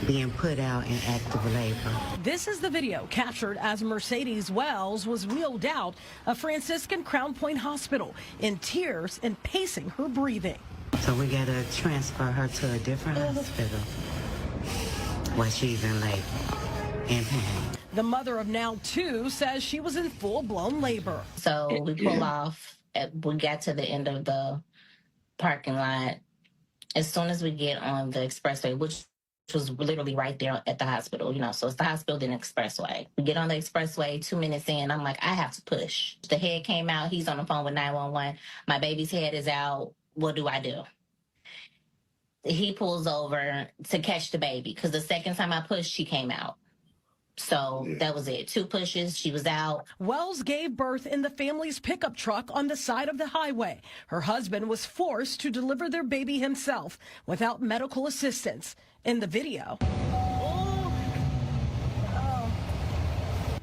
being put out in active labor. This is the video captured as Mercedes Wells was wheeled out of Franciscan Crown Point Hospital in tears and pacing her breathing. So we got to transfer her to a different hospital while she's in labor and pain. The mother of now 2 says she was in full-blown labor. So we pull off. We got to the end of the parking lot. As soon as we get on the expressway, which was literally right there at the hospital, so it's the hospital, then expressway. We get on the expressway, 2 minutes in, I'm like, I have to push. The head came out, he's on the phone with 911. My baby's head is out. What do I do? He pulls over to catch the baby because the second time I pushed, she came out. So that was it. 2 pushes, she was out. Wells gave birth in the family's pickup truck on the side of the highway. Her husband was forced to deliver their baby himself without medical assistance. In the video,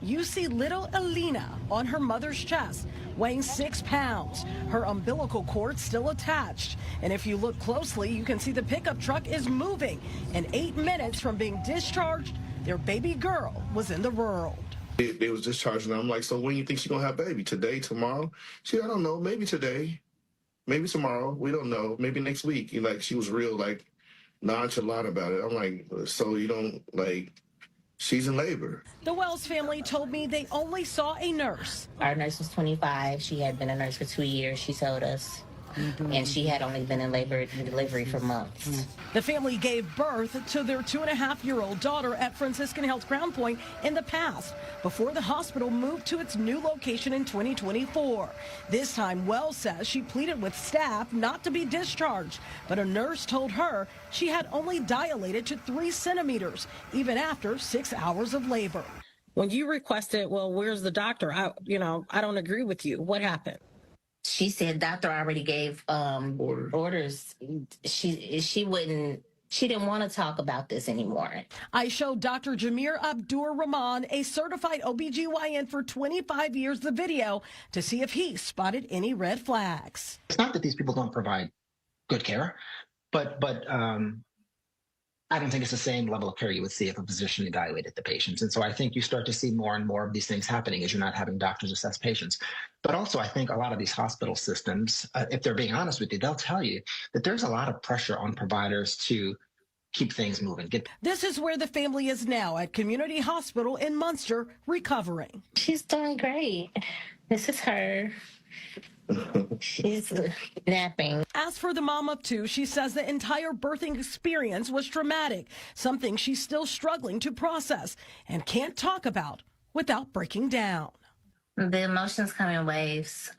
you see little Alina on her mother's chest, weighing 6 pounds. Her umbilical cord still attached. And if you look closely, you can see the pickup truck is moving. And 8 minutes from being discharged, their baby girl was in the world. They was discharging her. I'm like, so when you think she's going to have baby? Today, tomorrow? I don't know. Maybe today. Maybe tomorrow. We don't know. Maybe next week. She was real, nonchalant about it. I'm like, so you don't, she's in labor. The Wells family told me they only saw a nurse. Our nurse was 25. She had been a nurse for 2 years, she told us. And she had only been in labor and delivery for months. The family gave birth to their 2.5-year-old daughter at Franciscan Health Crown Point in the past, before the hospital moved to its new location in 2024. This time, Wells says she pleaded with staff not to be discharged, but a nurse told her she had only dilated to 3 centimeters, even after 6 hours of labor. When you requested, well, where's the doctor? I don't agree with you. What happened? She said doctor already gave orders. She didn't want to talk about this anymore. I showed Dr. Jamir Abdur Rahman, a certified OBGYN for 25 years, the video to see if he spotted any red flags. It's not that these people don't provide good care, but I I don't think it's the same level of care you would see if a physician evaluated the patients. And so I think you start to see more and more of these things happening as you're not having doctors assess patients. But also, I think a lot of these hospital systems, if they're being honest with you, they'll tell you that there's a lot of pressure on providers to keep things moving. This is where the family is now at Community Hospital in Munster, recovering. She's doing great. This is her. She's napping. As for the mom of two, she says the entire birthing experience was traumatic, something she's still struggling to process and can't talk about without breaking down. The emotions come in waves.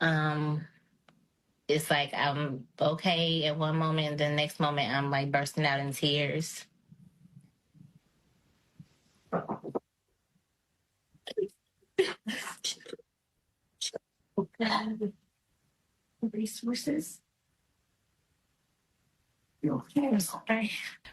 It's like I'm okay at one moment, the next moment I'm like bursting out in tears. Resources.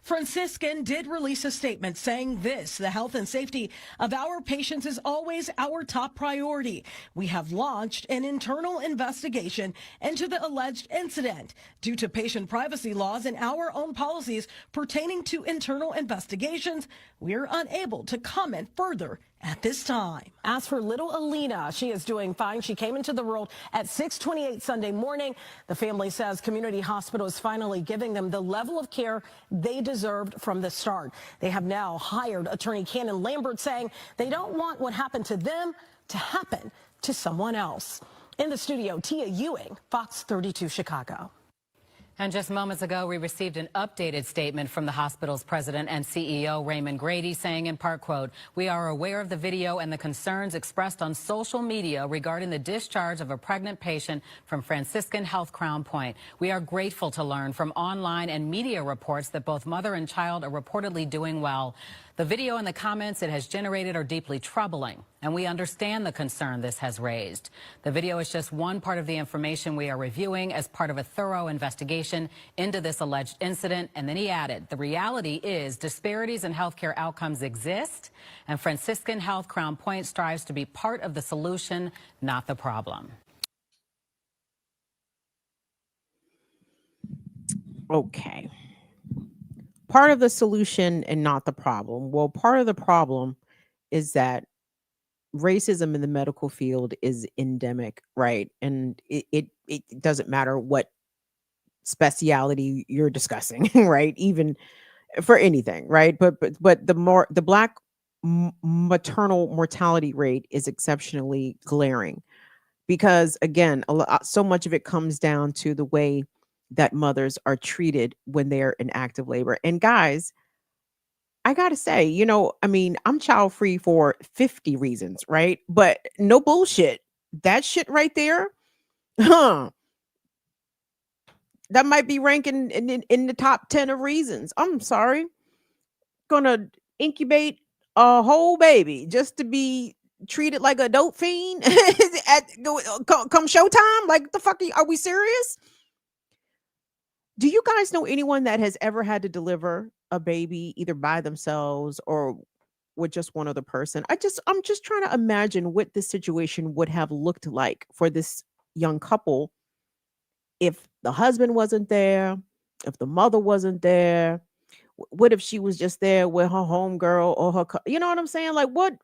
Franciscan did release a statement saying this: the health and safety of our patients is always our top priority. We have launched an internal investigation into the alleged incident. Due to patient privacy laws and our own policies pertaining to internal investigations, we are unable to comment further at this time. As for little Alina, she is doing fine. She came into the world at 6:28 Sunday morning. The family says Community Hospital is finally giving them the level of care they deserved from the start. They have now hired attorney Cannon Lambert, saying they don't want what happened to them to happen to someone else. In the studio, Tia Ewing, Fox 32 Chicago. And just moments ago, we received an updated statement from the hospital's president and CEO, Raymond Grady, saying in part, quote, "We are aware of the video and the concerns expressed on social media regarding the discharge of a pregnant patient from Franciscan Health Crown Point. We are grateful to learn from online and media reports that both mother and child are reportedly doing well. The video and the comments it has generated are deeply troubling, and we understand the concern this has raised. The video is just one part of the information we are reviewing as part of a thorough investigation into this alleged incident." And then he added, "The reality is disparities in healthcare outcomes exist, and Franciscan Health Crown Point strives to be part of the solution, not the problem." Okay. Part of the solution and not the problem. Well, part of the problem is that racism in the medical field is endemic, right? And it doesn't matter what speciality you're discussing, right? Even for anything, right? But the Black maternal mortality rate is exceptionally glaring because, again, so much of it comes down to the way that mothers are treated when they're in active labor. And guys, I gotta say, I mean, I'm child free for 50 reasons, right? But no bullshit. That shit right there, that might be ranking in the top 10 of reasons. I'm sorry. Gonna incubate a whole baby just to be treated like a dope fiend come showtime? Like, the fuck are we serious? Do you guys know anyone that has ever had to deliver a baby either by themselves or with just one other person? I'm just trying to imagine what this situation would have looked like for this young couple if the husband wasn't there, if the mother wasn't there. What if she was just there with her homegirl or her, you know what I'm saying? Like, what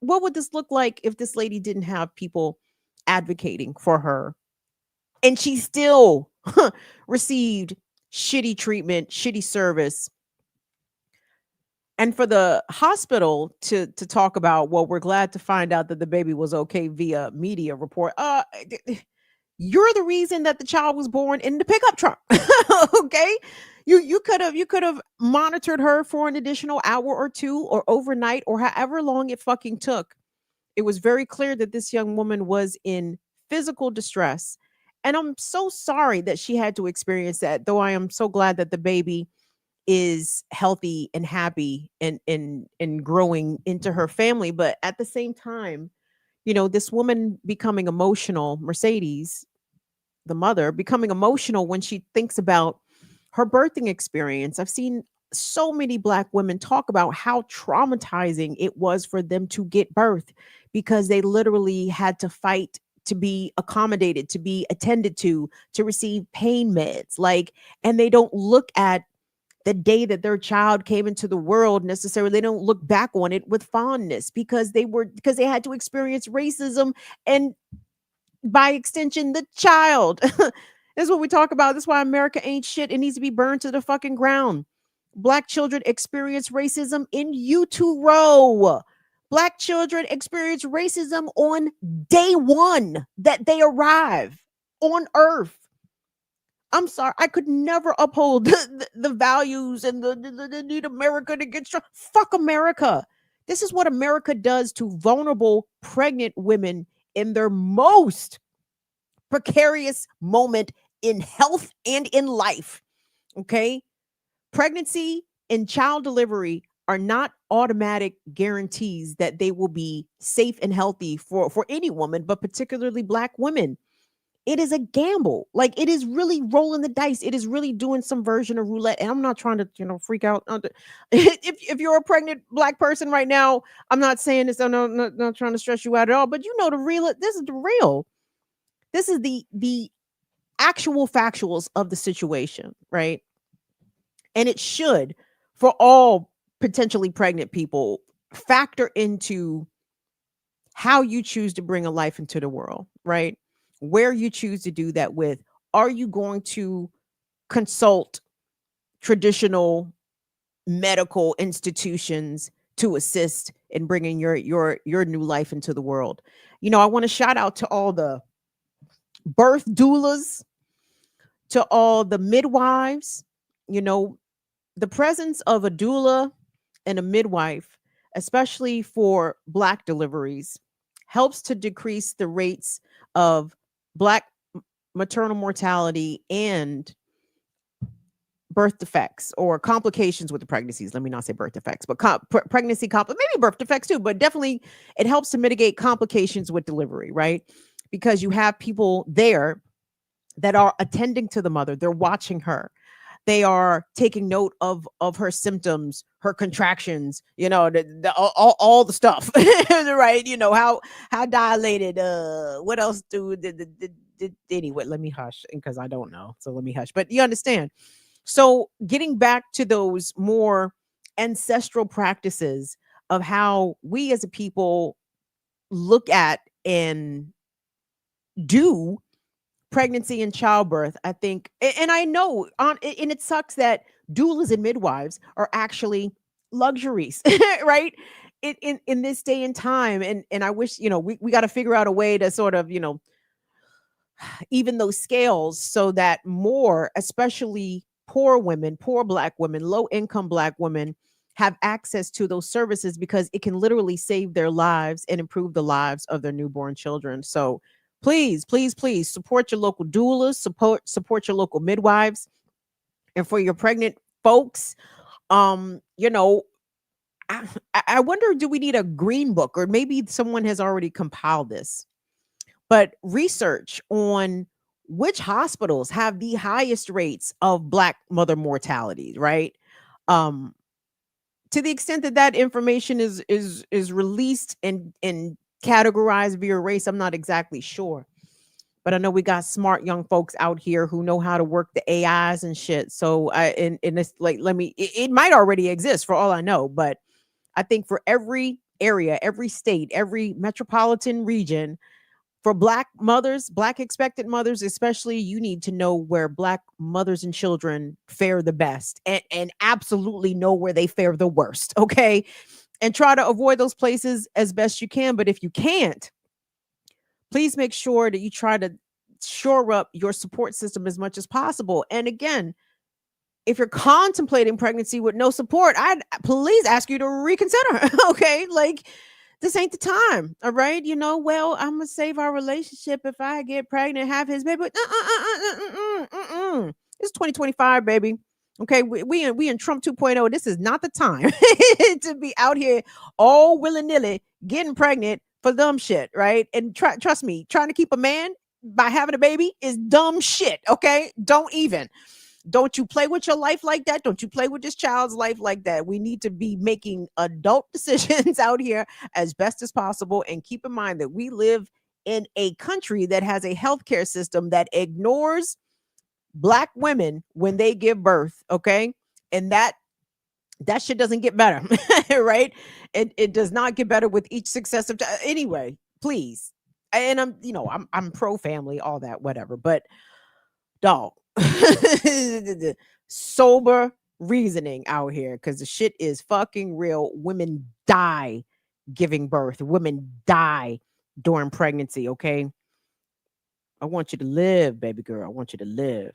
would this look like if this lady didn't have people advocating for her and she still received shitty treatment, shitty service? And for the hospital to talk about, well, we're glad to find out that the baby was okay via media report. You're the reason that the child was born in the pickup truck. Okay. You could have monitored her for an additional hour or two or overnight or however long it fucking took. It was very clear that this young woman was in physical distress. And I'm so sorry that she had to experience that, though I am so glad that the baby is healthy and happy and growing into her family. But at the same time, this woman becoming emotional, Mercedes, the mother, becoming emotional when she thinks about her birthing experience. I've seen so many Black women talk about how traumatizing it was for them to get birth because they literally had to fight to be accommodated, to be attended to receive pain meds. And they don't look at the day that their child came into the world necessarily. They don't look back on it with fondness because they had to experience racism and by extension the child. This is what we talk about. That's why America ain't shit. It needs to be burned to the fucking ground. Black children experience racism in utero. Black children experience racism on day one that they arrive on earth. I'm sorry, I could never uphold the values and the need America to get strong. Fuck America. This is what America does to vulnerable pregnant women in their most precarious moment in health and in life. Okay? Pregnancy and child delivery are not automatic guarantees that they will be safe and healthy for any woman, but particularly Black women. It is a gamble. Like, it is really rolling the dice. It is really doing some version of roulette. And I'm not trying to, freak out. If you're a pregnant Black person right now, I'm not saying this. I'm not trying to stress you out at all. But the real. This is the real. This is the actual factuals of the situation, right? And it should, for all potentially pregnant people, factor into how you choose to bring a life into the world, right? Where you choose to do that with. Are you going to consult traditional medical institutions to assist in bringing your new life into the world? I want to shout out to all the birth doulas, to all the midwives. The presence of a doula and a midwife, especially for Black deliveries, helps to decrease the rates of Black maternal mortality and birth defects or complications with the pregnancies. Let me not say birth defects, but pregnancy maybe birth defects too, but definitely it helps to mitigate complications with delivery, right? Because you have people there that are attending to the mother. They're watching her. They are taking note of her symptoms, her contractions, all the stuff, right? How dilated, what else anyway, let me hush because I don't know. So let me hush, but you understand. So getting back to those more ancestral practices of how we as a people look at and do pregnancy and childbirth, I think, and I know, and it sucks that doulas and midwives are actually luxuries, right? In this day and time, and I wish we got to figure out a way to sort of even those scales so that more, especially poor women, poor Black women, low income Black women, have access to those services because it can literally save their lives and improve the lives of their newborn children. So please, please, please support your local doulas, support your local midwives. And for your pregnant folks, I wonder, do we need a green book, or maybe someone has already compiled this, but research on which hospitals have the highest rates of Black mother mortality, right? To the extent that information is released and categorized via race, I'm not exactly sure, but I know we got smart young folks out here who know how to work the AIs and shit. So it's like, it might already exist for all I know, but I think for every area, every state, every metropolitan region, for Black mothers, Black expectant mothers, especially, you need to know where Black mothers and children fare the best and absolutely know where they fare the worst. Okay. And try to avoid those places as best you can. But if you can't, please make sure that you try to shore up your support system as much as possible. And again, if you're contemplating pregnancy with no support, I'd please ask you to reconsider. Okay. Like, this ain't the time. All right. Well, I'm going to save our relationship if I get pregnant, have his baby. It's 2025, baby. Okay, we in Trump 2.0. This is not the time to be out here all willy-nilly getting pregnant for dumb shit, right? And trust me, trying to keep a man by having a baby is dumb shit, okay? Don't you play with your life like that. Don't you play with this child's life like that. We need to be making adult decisions out here as best as possible. And keep in mind that we live in a country that has a healthcare system that ignores Black women when they give birth, okay? And that shit doesn't get better, right? It does not get better with each successive anyway, please. And I'm pro family, all that, whatever. But dog, sober reasoning out here, because the shit is fucking real. Women die giving birth. Women die during pregnancy, okay? I want you to live, baby girl. I want you to live.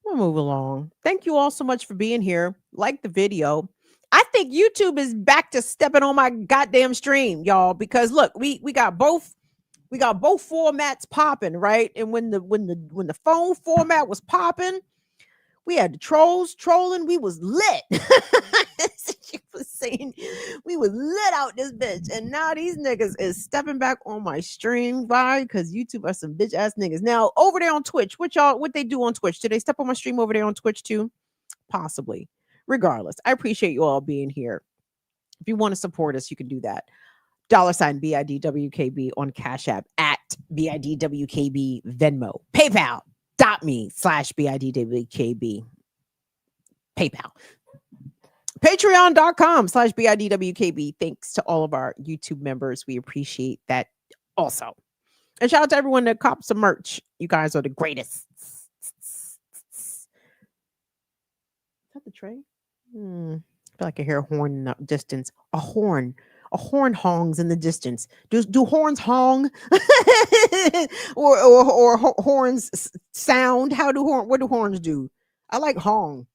We'll move along. Thank you all so much for being here. Like the video. I think YouTube is back to stepping on my goddamn stream, y'all, because look, we got both formats popping, right? And when the phone format was popping, we had the trolls trolling. We was lit. She was saying we was lit out this bitch. And now these niggas is stepping back on my stream. Why? Because YouTube are some bitch ass niggas. Now over there on Twitch, what they do on Twitch? Do they step on my stream over there on Twitch too? Possibly. Regardless, I appreciate you all being here. If you want to support us, you can do that. $ BIDWKB on Cash App, at BIDWKB Venmo, PayPal.me/BIDWKB, PayPal, Patreon.com/BIDWKB. Thanks to all of our YouTube members. We appreciate that also. And shout out to everyone that copped some merch. You guys are the greatest. Is that the train? I feel like I hear a horn in the distance. A horn hongs in the distance. Do horns hong? or horns sound? What do horns do? I like hong.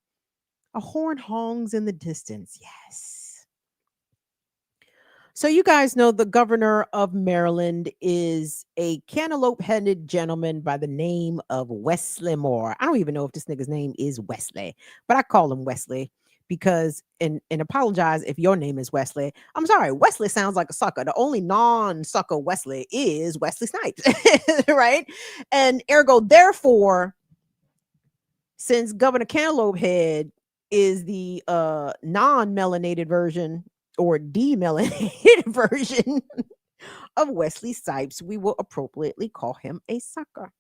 A horn hongs in the distance. Yes. So you guys know the governor of Maryland is a cantaloupe-headed gentleman by the name of Wesley Moore. I don't even know if this nigga's name is Wesley, but I call him Wesley because, and apologize if your name is Wesley. I'm sorry, Wesley sounds like a sucker. The only non-sucker Wesley is Wesley Snipes, right? And ergo, therefore, since Governor Cantaloupe Head is the non-melanated version or demelanated version of Wesley Snipes, we will appropriately call him a sucker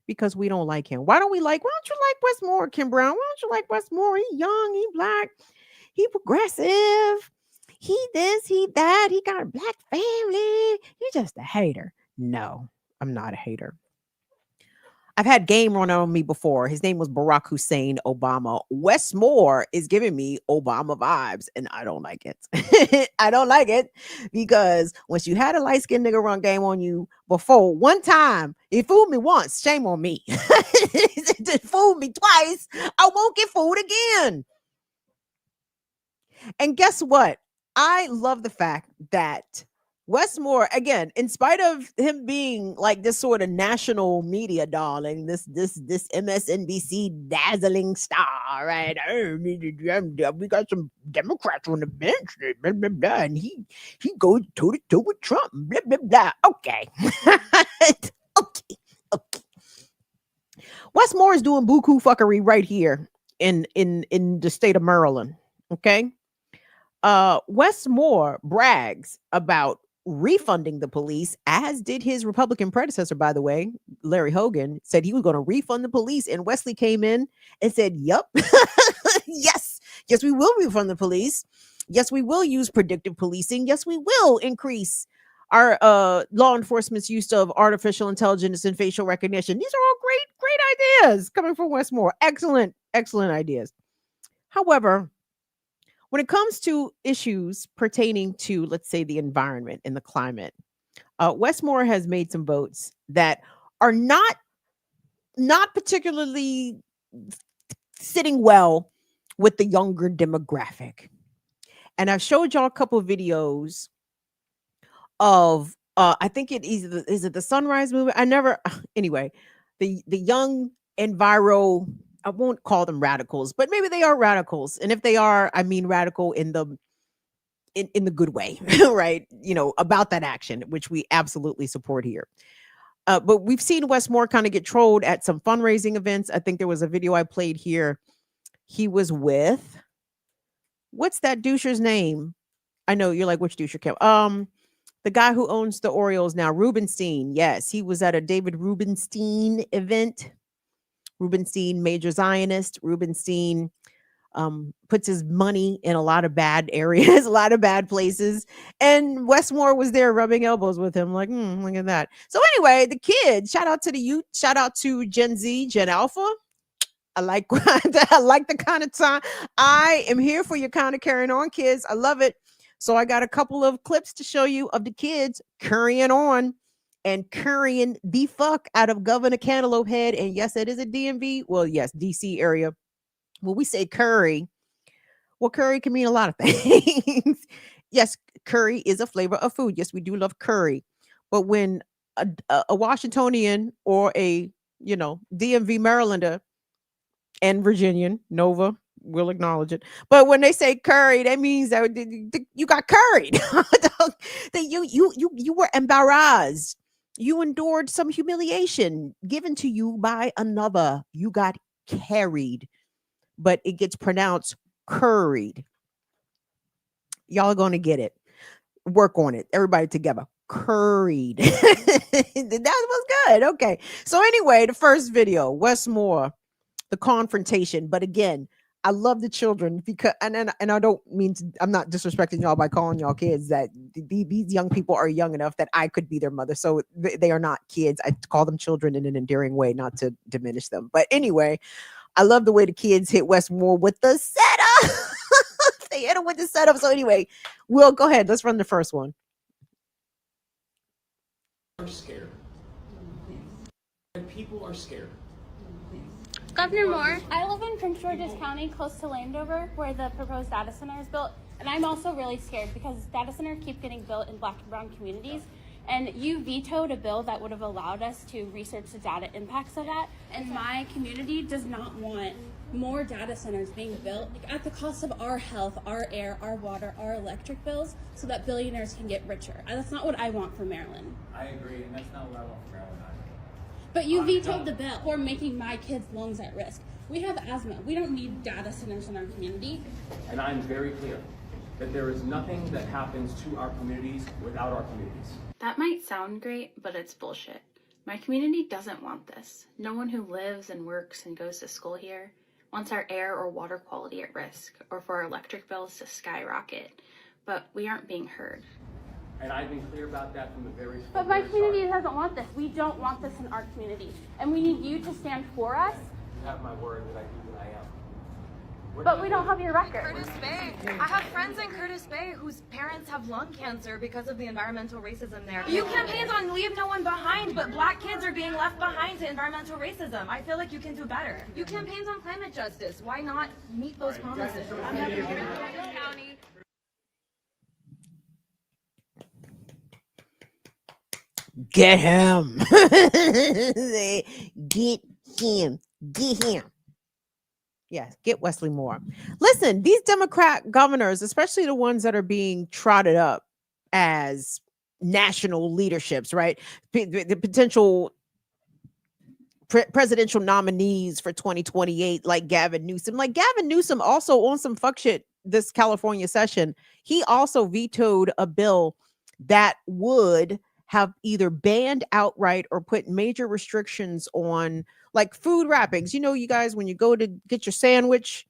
because we don't like him. Why don't you like Wes Moore, Kim Brown? Why don't you like Wes Moore? He young, he black, he progressive, he this, he that, he got a black family. You're just a hater. No, I'm not a hater. I've had game run on me before. His name was Barack Hussein Obama. Wes Moore is giving me Obama vibes, and I don't like it. I don't like it because once you had a light-skinned nigga run game on you before, one time, he fooled me once, shame on me. He fooled me twice, I won't get fooled again. And guess what? I love the fact that Wes Moore, again, in spite of him being like this sort of national media darling, this MSNBC dazzling star, right? We got some Democrats on the bench, blah, blah, blah, and he goes toe to toe with Trump, blah blah blah. Okay, okay. Wes Moore is doing buku fuckery right here in the state of Maryland. Okay, Wes Moore brags about refunding the police, as did his Republican predecessor, by the way. Larry Hogan said he was going to refund the police, and Wesley came in and said, "Yup, yes, we will refund the police. Yes, we will use predictive policing. Yes, we will increase our law enforcement's use of artificial intelligence and facial recognition." These are all great ideas coming from Wes Moore. Excellent ideas. However, when it comes to issues pertaining to, let's say, the environment and the climate, Wes Moore has made some votes that are not particularly sitting well with the younger demographic. And I've showed y'all a couple of videos of, I think is it the Sunrise Movement? Anyway, the young enviro, I won't call them radicals, but maybe they are radicals. And if they are, I mean radical in the good way, right? About that action, which we absolutely support here. But we've seen Wes Moore kind of get trolled at some fundraising events. I think there was a video I played here. He was with, what's that doucher's name? I know you're like, which doucher? The guy who owns the Orioles now, Rubenstein. Yes, he was at a David Rubenstein event. Rubenstein, major Zionist. Rubenstein puts his money in a lot of bad areas, a lot of bad places. And Westmore was there rubbing elbows with him, like, look at that. So anyway, the kids, shout out to the youth, shout out to Gen Z, Gen Alpha. I like the kind of time. I am here for your kind of carrying on, kids. I love it. So I got a couple of clips to show you of the kids carrying on and currying the fuck out of Governor Cantaloupe Head. And yes, it is a DMV. Well, yes, DC area. When we say curry, well, curry can mean a lot of things. Yes, curry is a flavor of food. Yes, we do love curry. But when a Washingtonian or a, DMV Marylander and Virginian, Nova, will acknowledge it. But when they say curry, that means that you got curried. That you were embarrassed. You endured some humiliation given to you by another. You got carried. But it gets pronounced curried. Y'all are going to get it. Work on it. Everybody together. Curried. That was good. Okay. So anyway, the first video, Westmore, the confrontation. But again, I love the children because, and I don't mean to, I'm not disrespecting y'all by calling y'all kids, that these young people are young enough that I could be their mother. So they are not kids. I call them children in an endearing way, not to diminish them. But anyway, I love the way the kids hit Westmore with the setup. They hit him with the setup. So anyway, Will, go ahead. Let's run the first one. Are scared. And people are scared. Governor Moore, I live in Prince George's County, close to Landover, where the proposed data center is built. And I'm also really scared because data centers keep getting built in Black and brown communities. And you vetoed a bill that would have allowed us to research the data impacts of that. And my community does not want more data centers being built at the cost of our health, our air, our water, our electric bills, so that billionaires can get richer. And that's not what I want for Maryland. I agree, and that's not what I want for Maryland either. But you vetoed the bill for making my kids' lungs at risk. We have asthma. We don't need data centers in our community. And I'm very clear that there is nothing that happens to our communities without our communities. That might sound great, but it's bullshit. My community doesn't want this. No one who lives and works and goes to school here wants our air or water quality at risk, or for our electric bills to skyrocket. But we aren't being heard. And I've been clear about that from the very start. But my community doesn't want this. We don't want this in our community. And we need you to stand for us. You have my word that I do what I am. But we don't have your record. Curtis Bay. I have friends in Curtis Bay whose parents have lung cancer because of the environmental racism there. You campaigned on Leave No One Behind, but Black kids are being left behind to environmental racism. I feel like you can do better. You campaigned on climate justice. Why not meet those promises? County. Get him. Get him. Get him. Yes, get Wesley Moore. Listen, these Democrat governors, especially the ones that are being trotted up as national leaderships, right? The potential presidential nominees for 2028, like Gavin Newsom. Like Gavin Newsom also on some fuck shit this California session. He also vetoed a bill that would have either banned outright or put major restrictions on like food wrappings. You know, you guys, when you go to get your sandwich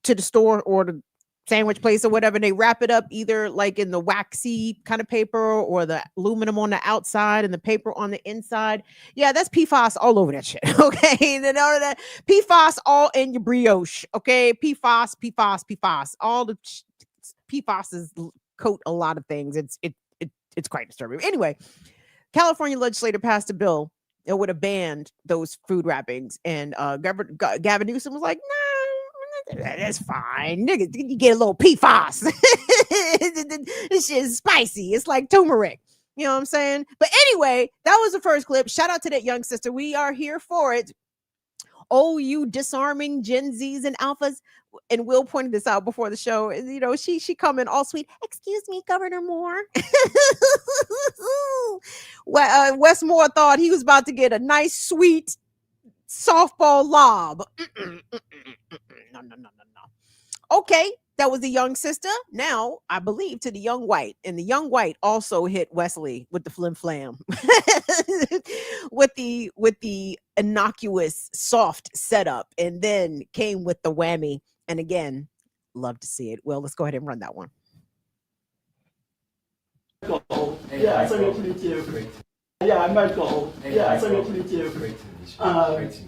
to the store or the sandwich place or whatever, they wrap it up either like in the waxy kind of paper or the aluminum on the outside and the paper on the inside. Yeah, that's PFAS all over that shit. Okay. And then all of that PFAS all in your brioche. Okay. PFAS. All the PFAS coat a lot of things. It's quite disturbing. Anyway, California legislator passed a bill that would have banned those food wrappings. And Gavin Newsom was like, nah, that's fine. Nigga, you get a little PFAS. This shit is spicy. It's like turmeric. You know what I'm saying? But anyway, that was the first clip. Shout out to that young sister. We are here for it. Oh, you disarming Gen Zs and alphas. And Will pointed this out before the show. You know, she come in all sweet. Excuse me, Governor Moore. Well, Westmore thought he was about to get a nice, sweet softball lob. No. Okay, That was the young sister. Now, I believe to the young white. And the young white also hit Wesley with the flim flam. with the innocuous soft setup, and then came with the whammy. And again, love to see it. Well, let's go ahead and run that one. Yeah, so good to meet you. Yeah, I'm Michael. Yeah, so good to meet you.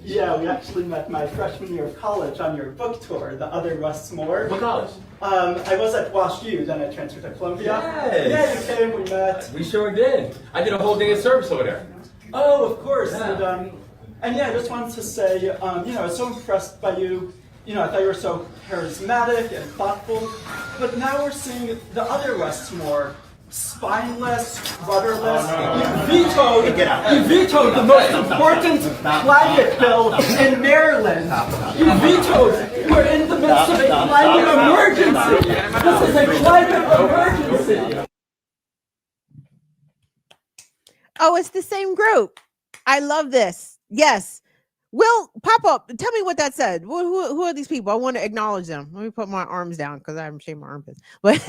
Yeah, we actually met my freshman year of college on your book tour, The Other Westmore. What college? I was at Wash U, then I transferred to Columbia. Yes. Yeah, you came, we met. We sure did. I did a whole day of service over there. Oh, of course. Yeah. And yeah, I just wanted to say, you know, I was so impressed by you. You know, I thought you were so charismatic and thoughtful. But now we're seeing the other Westmore. Spineless, rudderless. You vetoed the most important climate bill in Maryland. You vetoed. We're in the midst of a climate emergency. This is a climate emergency. Oh, it's the same group. I love this. Yes. Will, pop up. Tell me what that said. Who are these people? I want to acknowledge them. Let me put my arms down because I haven't shaved my armpits. But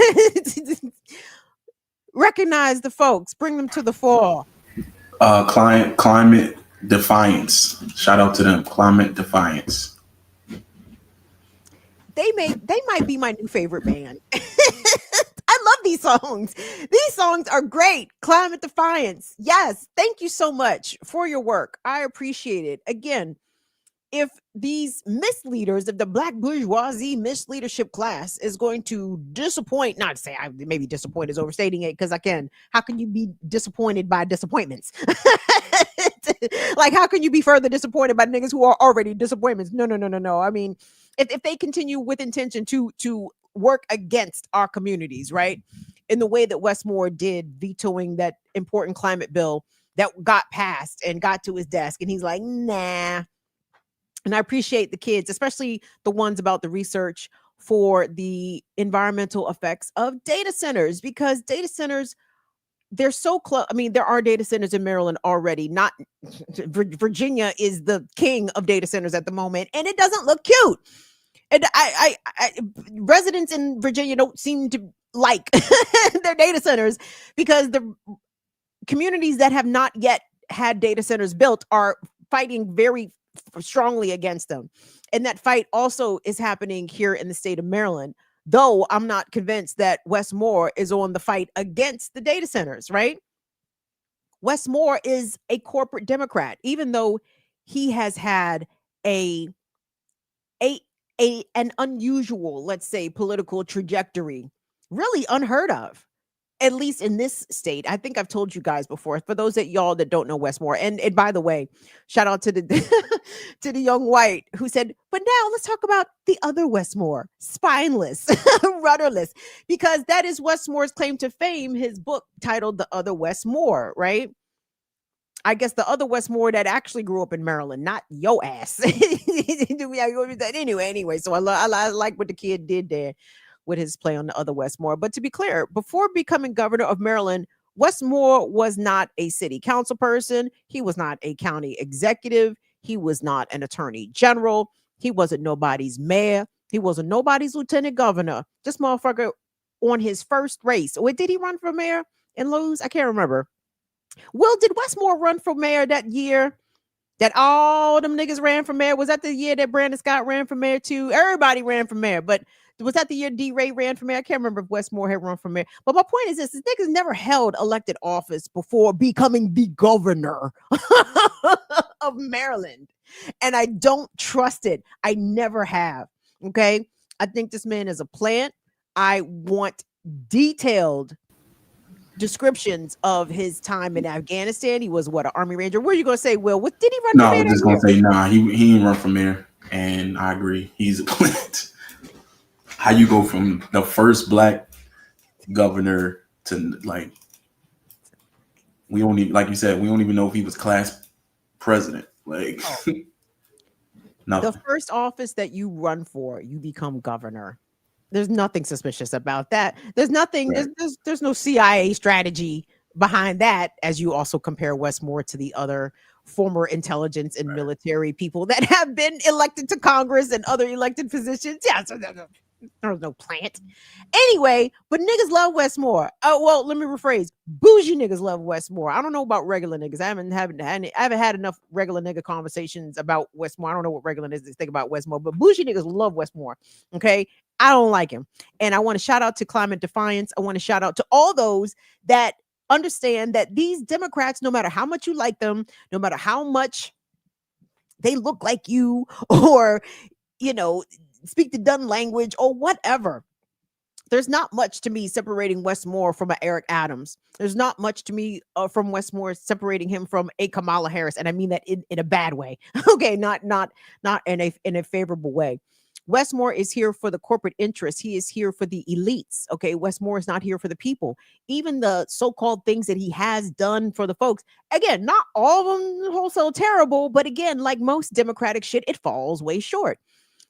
recognize the folks. Bring them to the fore. Climate Defiance. Shout out to them. Climate Defiance. They might be my new favorite band. I love these songs. These songs are great. Climate Defiance. Yes. Thank you so much for your work. I appreciate it. Again, if these misleaders, if the black bourgeoisie misleadership class is going to disappoint, not to say maybe disappoint is overstating it, because again, how can you be disappointed by disappointments? Like, how can you be further disappointed by niggas who are already disappointments? No. I mean, if they continue with intention to work against our communities, right? In the way that Westmore did, vetoing that important climate bill that got passed and got to his desk. And he's like, nah. And I appreciate the kids, especially the ones about the research for the environmental effects of data centers, because data centers, they're so close. I mean, there are data centers in Maryland already. Not Virginia is the king of data centers at the moment, and it doesn't look cute. And I residents in Virginia don't seem to like their data centers, because the communities that have not yet had data centers built are fighting very strongly against them. And that fight also is happening here in the state of Maryland, though I'm not convinced that Westmore is on the fight against the data centers, right? Westmore is a corporate Democrat, even though he has had an unusual, let's say, political trajectory, really unheard of, at least in this state. I think I've told you guys before, for those that y'all that don't know Westmore. And by the way, shout out to the to the young white who said, but now let's talk about the other Westmore, spineless, rudderless, because that is Westmore's claim to fame, his book titled The Other Westmore, right? I guess the other Westmore that actually grew up in Maryland, not yo ass. Anyway, so I like what the kid did there with his play on the other Westmore. But to be clear, before becoming governor of Maryland, Westmore was not a city council person. He was not a county executive. He was not an attorney general. He wasn't nobody's mayor. He wasn't nobody's lieutenant governor. This motherfucker on his first race. Wait, did he run for mayor and lose? I can't remember. Will, did Westmore run for mayor that year that all them niggas ran for mayor? Was that the year that Brandon Scott ran for mayor too? Everybody ran for mayor, but was that the year D. Ray ran for mayor? I can't remember if Westmore had run for mayor. But my point is this niggas never held elected office before becoming the governor of Maryland. And I don't trust it. I never have. Okay. I think this man is a plant. I want detailed descriptions of his time in Afghanistan. He was what, an Army Ranger? What are you going to say, Will? What did he run for mayor? No, I'm just going to say, nah, he didn't run for mayor. And I agree. He's a plant. How you go from the first black governor to, like, we don't even, like you said, we don't even know if he was class president. Like, nothing. The first office that you run for, you become governor. There's nothing suspicious about that. There's nothing, right. There's no CIA strategy behind that, as you also compare Westmore to the other former intelligence and military people that have been elected to Congress and other elected positions. Yeah, so There was no plant. Anyway, but niggas love Westmore. Oh, well, let me rephrase. Bougie niggas love Westmore. I don't know about regular niggas. I haven't had enough regular nigga conversations about Westmore. I don't know what regular niggas think about Westmore, but bougie niggas love Westmore. Okay. I don't like him. And I want to shout out to Climate Defiance. I want to shout out to all those that understand that these Democrats, no matter how much you like them, no matter how much they look like you, or, you know, speak the done language or whatever, there's not much to me separating Westmore from an Eric Adams. There's not much to me from Westmore separating him from a Kamala Harris, and I mean that in a bad way. Okay, not in a favorable way. Westmore is here for the corporate interests. He is here for the elites. Okay, Westmore is not here for the people. Even the so-called things that he has done for the folks. Again, not all of them wholesale terrible, but again, like most Democratic shit, it falls way short.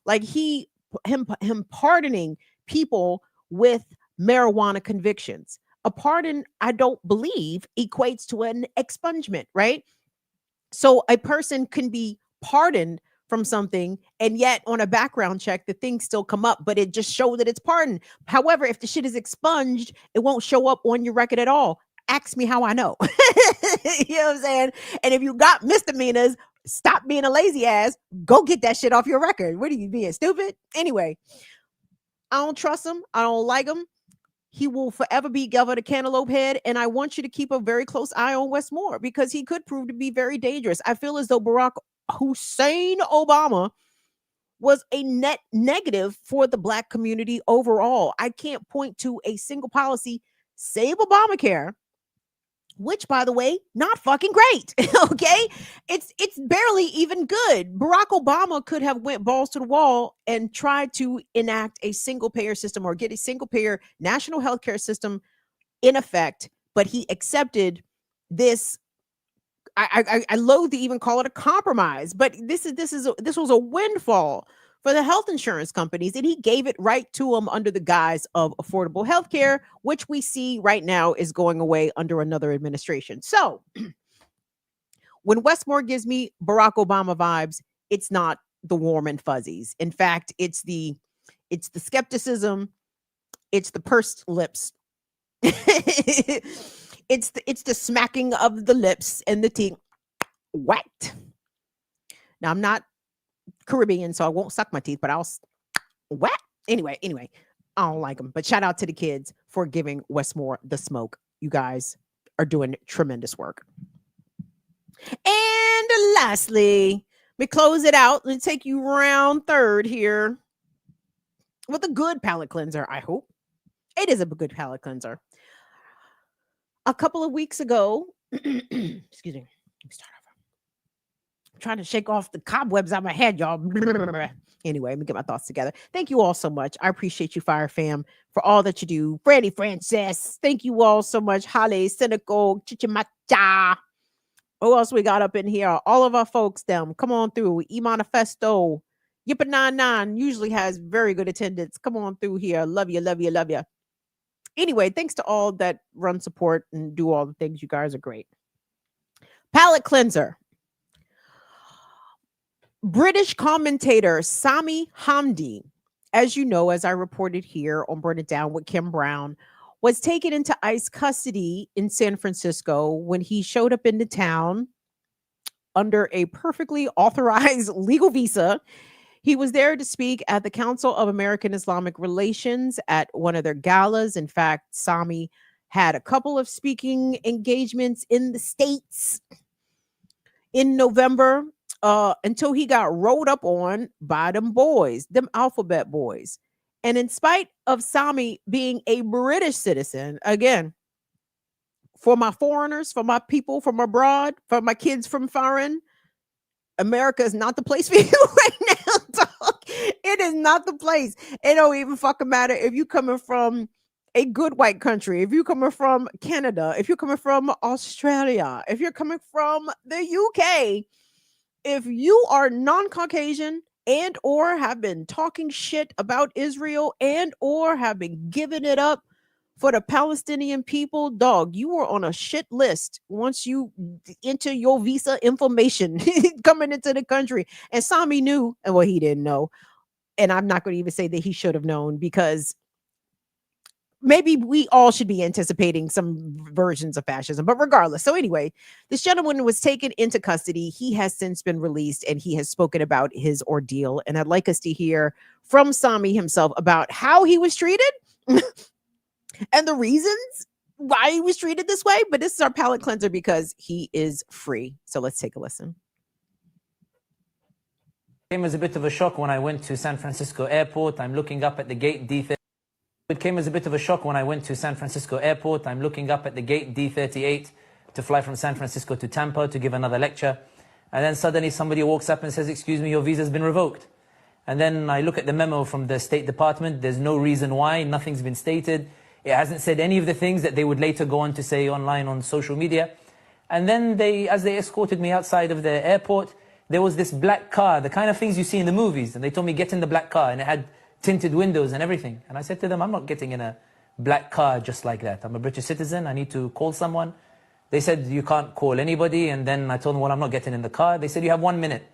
Like him pardoning people with marijuana convictions. A pardon, I don't believe, equates to an expungement, right? So a person can be pardoned from something, and yet on a background check, the things still come up, but it just shows that it's pardoned. However, if the shit is expunged, it won't show up on your record at all. Ask me how I know. You know what I'm saying? And if you got misdemeanors, stop being a lazy ass. Go get that shit off your record. What are you being stupid? Anyway, I don't trust him. I don't like him. He will forever be Governor Cantaloupe Head. And I want you to keep a very close eye on Westmore because he could prove to be very dangerous. I feel as though Barack Hussein Obama was a net negative for the Black community overall. I can't point to a single policy, save Obamacare, which, by the way, not fucking great. Okay, it's barely even good. Barack Obama could have went balls to the wall and tried to enact a single payer system or get a single payer national healthcare system in effect, but he accepted this. I loathe to even call it a compromise, but this was a windfall for the health insurance companies, and he gave it right to them under the guise of affordable health care, which we see right now is going away under another administration. So when Westmore gives me Barack Obama vibes, it's not the warm and fuzzies. In fact, it's the skepticism, it's the pursed lips. It's the smacking of the lips and the teeth. What? Now, I'm not Caribbean, so I won't suck my teeth, but I'll what? Anyway, I don't like them. But shout out to the kids for giving Westmore the smoke. You guys are doing tremendous work. And lastly, we close it out and take you round third here with a good palate cleanser, I hope. It is a good palate cleanser. A couple of weeks ago, excuse me, let me start over. I'm trying to shake off the cobwebs out of my head, y'all. Anyway, let me get my thoughts together. Thank you all so much. I appreciate you, Fire Fam, for all that you do. Freddie Francis, thank you all so much. Holly, Cynical, Chichimacha. Who else we got up in here? All of our folks, them. Come on through. E-Manifesto. Yippa99 usually has very good attendance. Come on through here. Love you, love you, love you. Anyway, thanks to all that run support and do all the things. You guys are great. Palate cleanser. British commentator Sami Hamdi, as you know, as I reported here on Burn It Down with Kim Brown, was taken into ICE custody in San Francisco when he showed up into town under a perfectly authorized legal visa. He was there to speak at the Council of American Islamic Relations at one of their galas. In fact, Sami had a couple of speaking engagements in the States in November until he got rolled up on by them boys, them alphabet boys. And in spite of Sami being a British citizen, again, for my foreigners, for my people from abroad, for my kids from foreign, America is not the place for you right now, dog. It is not the place. It don't even fucking matter if you coming from a good white country, if you're coming from Canada, if you're coming from Australia, if you're coming from the UK, if you are non-Caucasian and or have been talking shit about Israel and or have been giving it up for the Palestinian people, dog, you were on a shit list once you enter your visa information coming into the country. And Sami knew, and well, he didn't know, And I'm not going to even say that he should have known, because maybe we all should be anticipating some versions of fascism, but regardless. So anyway, this gentleman was taken into custody. He has since been released, and he has spoken about his ordeal. And I'd like us to hear from Sami himself about how he was treated and the reasons why he was treated this way. But this is our palate cleanser because he is free. So let's take a listen. It came as a bit of a shock when I went to San Francisco Airport. I'm looking up at the gate D38. It came as a bit of a shock when I went to San Francisco Airport. I'm looking up at the gate D38 to fly from San Francisco to Tampa to give another lecture. And then suddenly somebody walks up and says, "Excuse me, your visa's been revoked." And then I look at the memo from the State Department. There's no reason why. Nothing's been stated. It hasn't said any of the things that they would later go on to say online on social media. And then as they escorted me outside of the airport, there was this black car, the kind of things you see in the movies. And they told me, "Get in the black car." And it had tinted windows and everything. And I said to them, "I'm not getting in a black car just like that. I'm a British citizen. I need to call someone." They said, "You can't call anybody." And then I told them, "Well, I'm not getting in the car." They said, "You have 1 minute."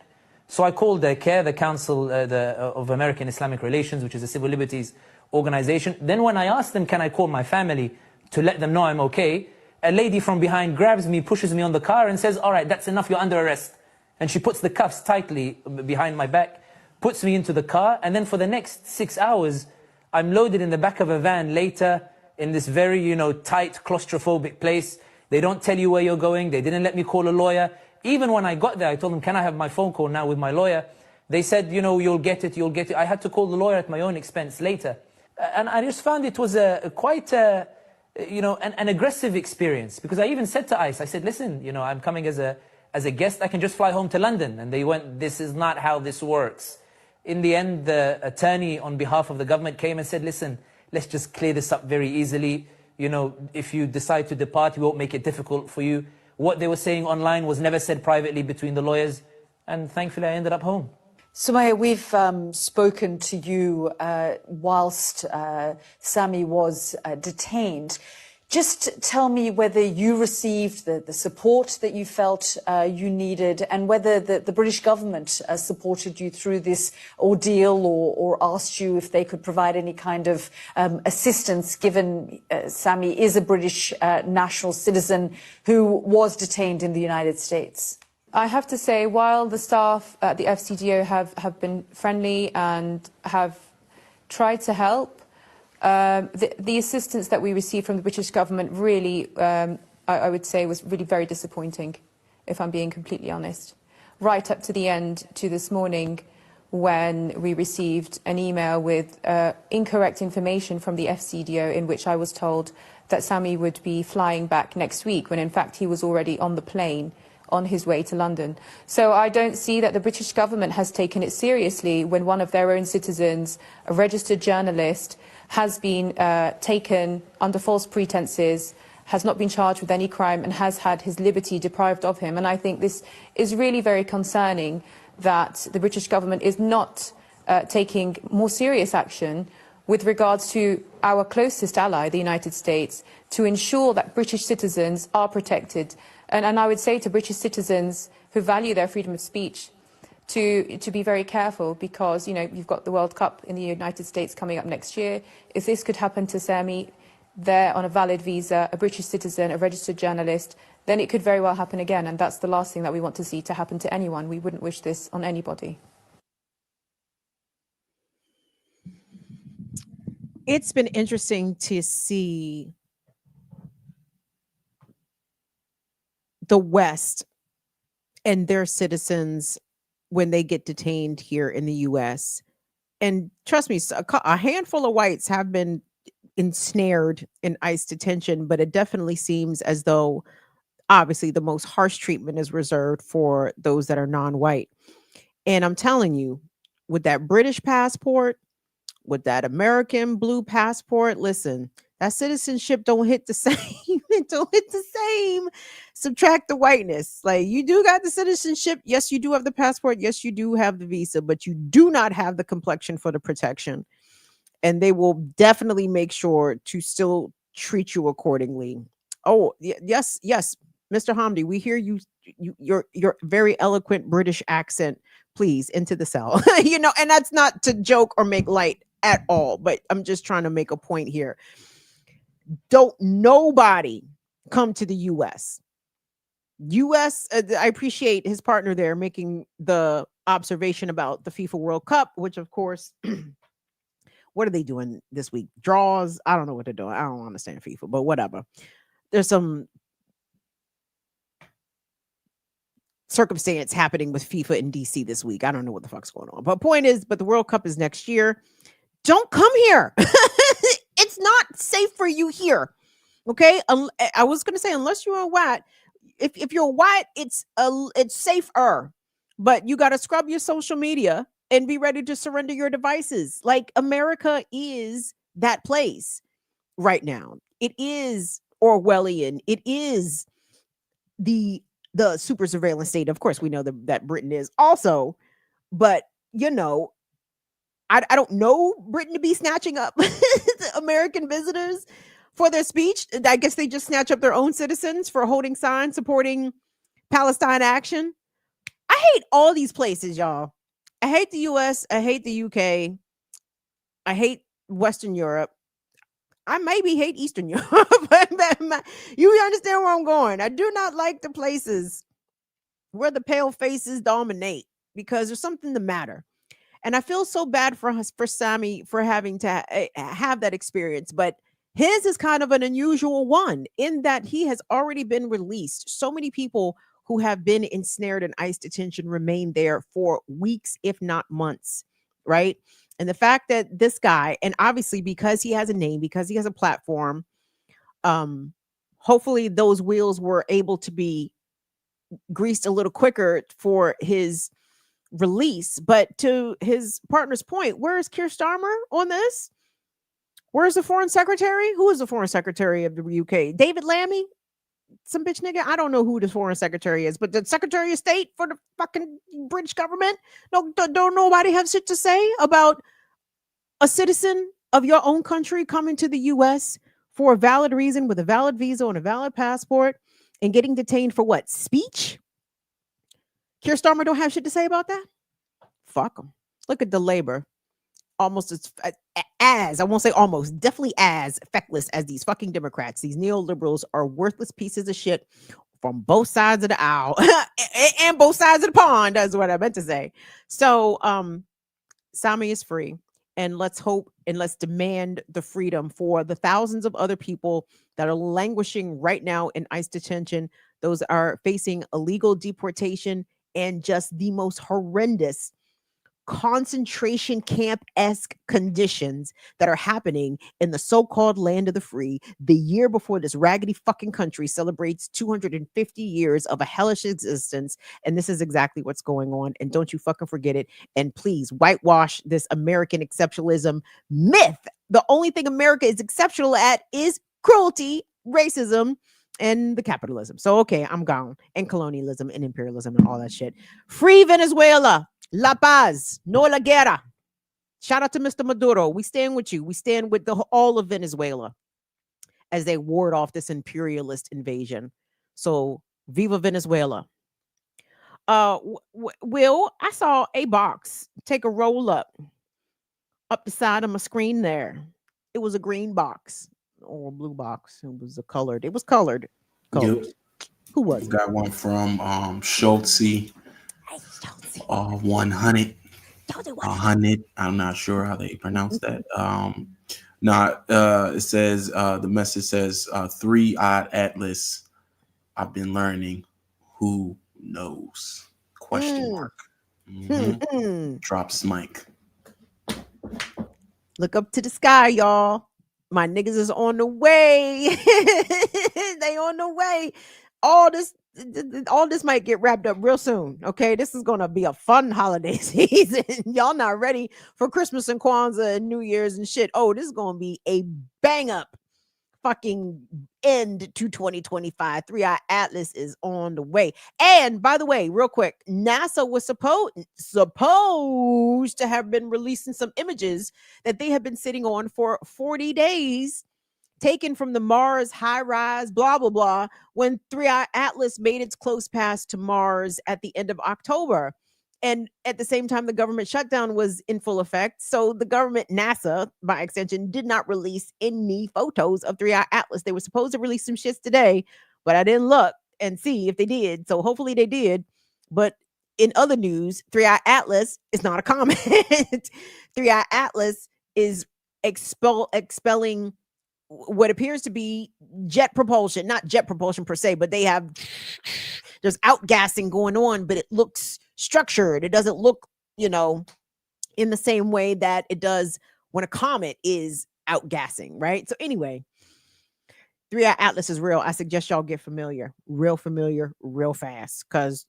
So I called the CARE, the Council of American Islamic Relations, which is a civil liberties organization. Then when I asked them, "Can I call my family to let them know I'm okay?" a lady from behind grabs me, pushes me on the car and says, "All right, that's enough, you're under arrest." And she puts the cuffs tightly behind my back, puts me into the car, and then for the next 6 hours, I'm loaded in the back of a van later in this very, tight, claustrophobic place. They don't tell you where you're going. They didn't let me call a lawyer. Even when I got there, I told them, "Can I have my phone call now with my lawyer?" They said, "You'll get it, you'll get it." I had to call the lawyer at my own expense later. And I just found it was quite an aggressive experience, because I even said to ICE, I said, "Listen, I'm coming as a guest. I can just fly home to London." And they went, "This is not how this works." In the end, the attorney on behalf of the government came and said, "Listen, let's just clear this up very easily. If you decide to depart, we won't make it difficult for you. What they were saying online was never said privately between the lawyers." And thankfully, I ended up home. Sumaya, we've spoken to you whilst Sami was detained. Just tell me whether you received the support that you felt you needed, and whether the British government supported you through this ordeal, or asked you if they could provide any kind of assistance, given Sami is a British national citizen who was detained in the United States. I have to say, while the staff at the FCDO have been friendly and have tried to help, the assistance that we received from the British government really, I would say, was really very disappointing, if I'm being completely honest. Right up to the end, to this morning, when we received an email with incorrect information from the FCDO, in which I was told that Sami would be flying back next week, when in fact he was already on the plane on his way to London. So I don't see that the British government has taken it seriously when one of their own citizens, a registered journalist, has been taken under false pretenses, has not been charged with any crime, and has had his liberty deprived of him. And I think this is really very concerning, that the British government is not taking more serious action with regards to our closest ally, the United States, to ensure that British citizens are protected. And I would say to British citizens who value their freedom of speech to be very careful, because, you've got the World Cup in the United States coming up next year. If this could happen to Sami, there on a valid visa, a British citizen, a registered journalist, then it could very well happen again. And that's the last thing that we want to see to happen to anyone. We wouldn't wish this on anybody. It's been interesting to see the West and their citizens when they get detained here in the US. And trust me, a handful of whites have been ensnared in ICE detention, but it definitely seems as though obviously the most harsh treatment is reserved for those that are non-white. And I'm telling you, with that British passport, with that American blue passport, listen, that citizenship don't hit the same. It don't hit the same. Subtract the whiteness. Like, you do got the citizenship. Yes, you do have the passport. Yes, you do have the visa, but you do not have the complexion for the protection. And they will definitely make sure to still treat you accordingly. Oh, yes, Mr. Hamdi, we hear you. Your very eloquent British accent please, into the cell. You know, and that's not to joke or make light at all, but I'm just trying to make a point here. Don't nobody come to the US. I appreciate his partner there making the observation about the FIFA World Cup, which of course, what are they doing this week? Draws? I don't know what they're doing. I don't understand FIFA, but whatever. There's some circumstance happening with FIFA in DC this week. I don't know what the fuck's going on. But point is, but the World Cup is next year. Don't come here. It's not safe for you here. Okay? I was going to say, unless you're a white, if you're white, it's safer. But you got to scrub your social media and be ready to surrender your devices. Like, America is that place right now. It is Orwellian. It is the super surveillance state. Of course, we know that Britain is also, but you know, I don't know Britain to be snatching up American visitors for their speech. I guess they just snatch up their own citizens for holding signs supporting Palestine action. I hate all these places, y'all. I hate the US. I hate the UK. I hate Western Europe. I maybe hate Eastern Europe. You understand where I'm going. I do not like the places where the pale faces dominate because there's something the matter. And I feel so bad for Sammy for having to have that experience. But his is kind of an unusual one in that he has already been released. So many people who have been ensnared in ICE detention remain there for weeks, if not months, right? And the fact that this guy, and obviously because he has a name, because he has a platform, hopefully those wheels were able to be greased a little quicker for his release. But to his partner's point, where is Keir Starmer on this? Where's the foreign secretary? Who is the foreign secretary of the UK? David Lammy? Some bitch nigga? I don't know who the foreign secretary is, but the Secretary of State for the fucking British government? No, don't nobody have shit to say about a citizen of your own country coming to the US for a valid reason with a valid visa and a valid passport and getting detained for what? Speech? Keir Starmer don't have shit to say about that? Fuck him. Look at the Labor. Almost as I won't say almost, definitely as feckless as these fucking Democrats. These neoliberals are worthless pieces of shit from both sides of the aisle and both sides of the pond. That's what I meant to say. So Sami is free, and let's hope and let's demand the freedom for the thousands of other people that are languishing right now in ICE detention. Those are facing illegal deportation and just the most horrendous concentration camp-esque conditions that are happening in the so-called land of the free the year before this raggedy fucking country celebrates 250 years of a hellish existence. And this is exactly what's going on. And don't you fucking forget it. And please whitewash this American exceptionalism myth. The only thing America is exceptional at is cruelty, racism, and the capitalism. So, okay, I'm gone. And colonialism and imperialism and all that shit. Free Venezuela. La paz, no la guerra. Shout out to Mr. Maduro. We stand with you. We stand with all of Venezuela as they ward off this imperialist invasion. So, viva Venezuela. Will, I saw a box take a roll up the side of my screen there. It was a green box or a blue box. It was colored. It was colored. Yep. Who was it? Got one from Schultze. 100. 100. I'm not sure how they pronounce that. It says the message says 3-eyed Atlas. I've been learning. Who knows? Question mark. Drops mic. Look up to the sky, y'all. My niggas is on the way. They on the way. All this might get wrapped up real soon. Okay, this is gonna be a fun holiday season. Y'all not ready for Christmas and Kwanzaa and New Year's and shit. Oh, this is gonna be a bang up fucking end to 2025. 3-Eye Atlas is on the way. And by the way, real quick, NASA was supposed to have been releasing some images that they have been sitting on for 40 days. Taken from the Mars high-rise, blah, blah, blah, when 3-Eye Atlas made its close pass to Mars at the end of October. And at the same time, the government shutdown was in full effect. So the government, NASA, by extension, did not release any photos of 3i Atlas. They were supposed to release some shits today, but I didn't look and see if they did. So hopefully they did. But in other news, 3i Atlas is not a comet. 3i Atlas is expelling what appears to be jet propulsion, not jet propulsion per se, but there's outgassing going on, but it looks structured. It doesn't look, in the same way that it does when a comet is outgassing, right? So anyway, 3i Atlas is real. I suggest y'all get familiar real fast, because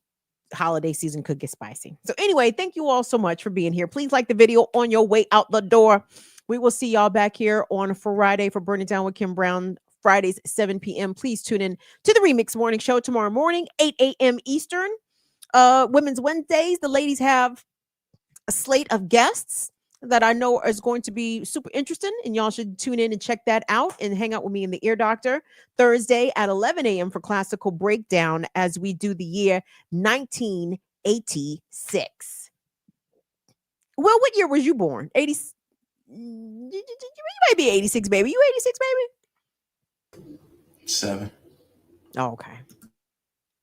holiday season could get spicy. So anyway, thank you all so much for being here. Please like the video on your way out the door. We will see y'all back here on Friday for Burn It Down with Kim Brown, Fridays, 7 p.m. Please tune in to the Remix Morning Show tomorrow morning, 8 a.m. Eastern. Women's Wednesdays, the ladies have a slate of guests that I know is going to be super interesting, and y'all should tune in and check that out and hang out with me in the Ear Doctor. Thursday at 11 a.m. for Classical Breakdown as we do the year 1986. Well, what year was you born? 80. You might be 86, baby. You 86, baby? 7. Oh, okay.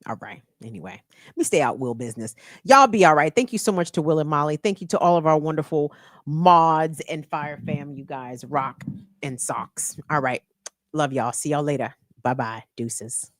All right. Anyway, let me stay out Will business. Y'all be all right. Thank you so much to Will and Molly. Thank you to all of our wonderful mods and Fire Fam. You guys rock and socks. All right. Love y'all. See y'all later. Bye-bye. Deuces.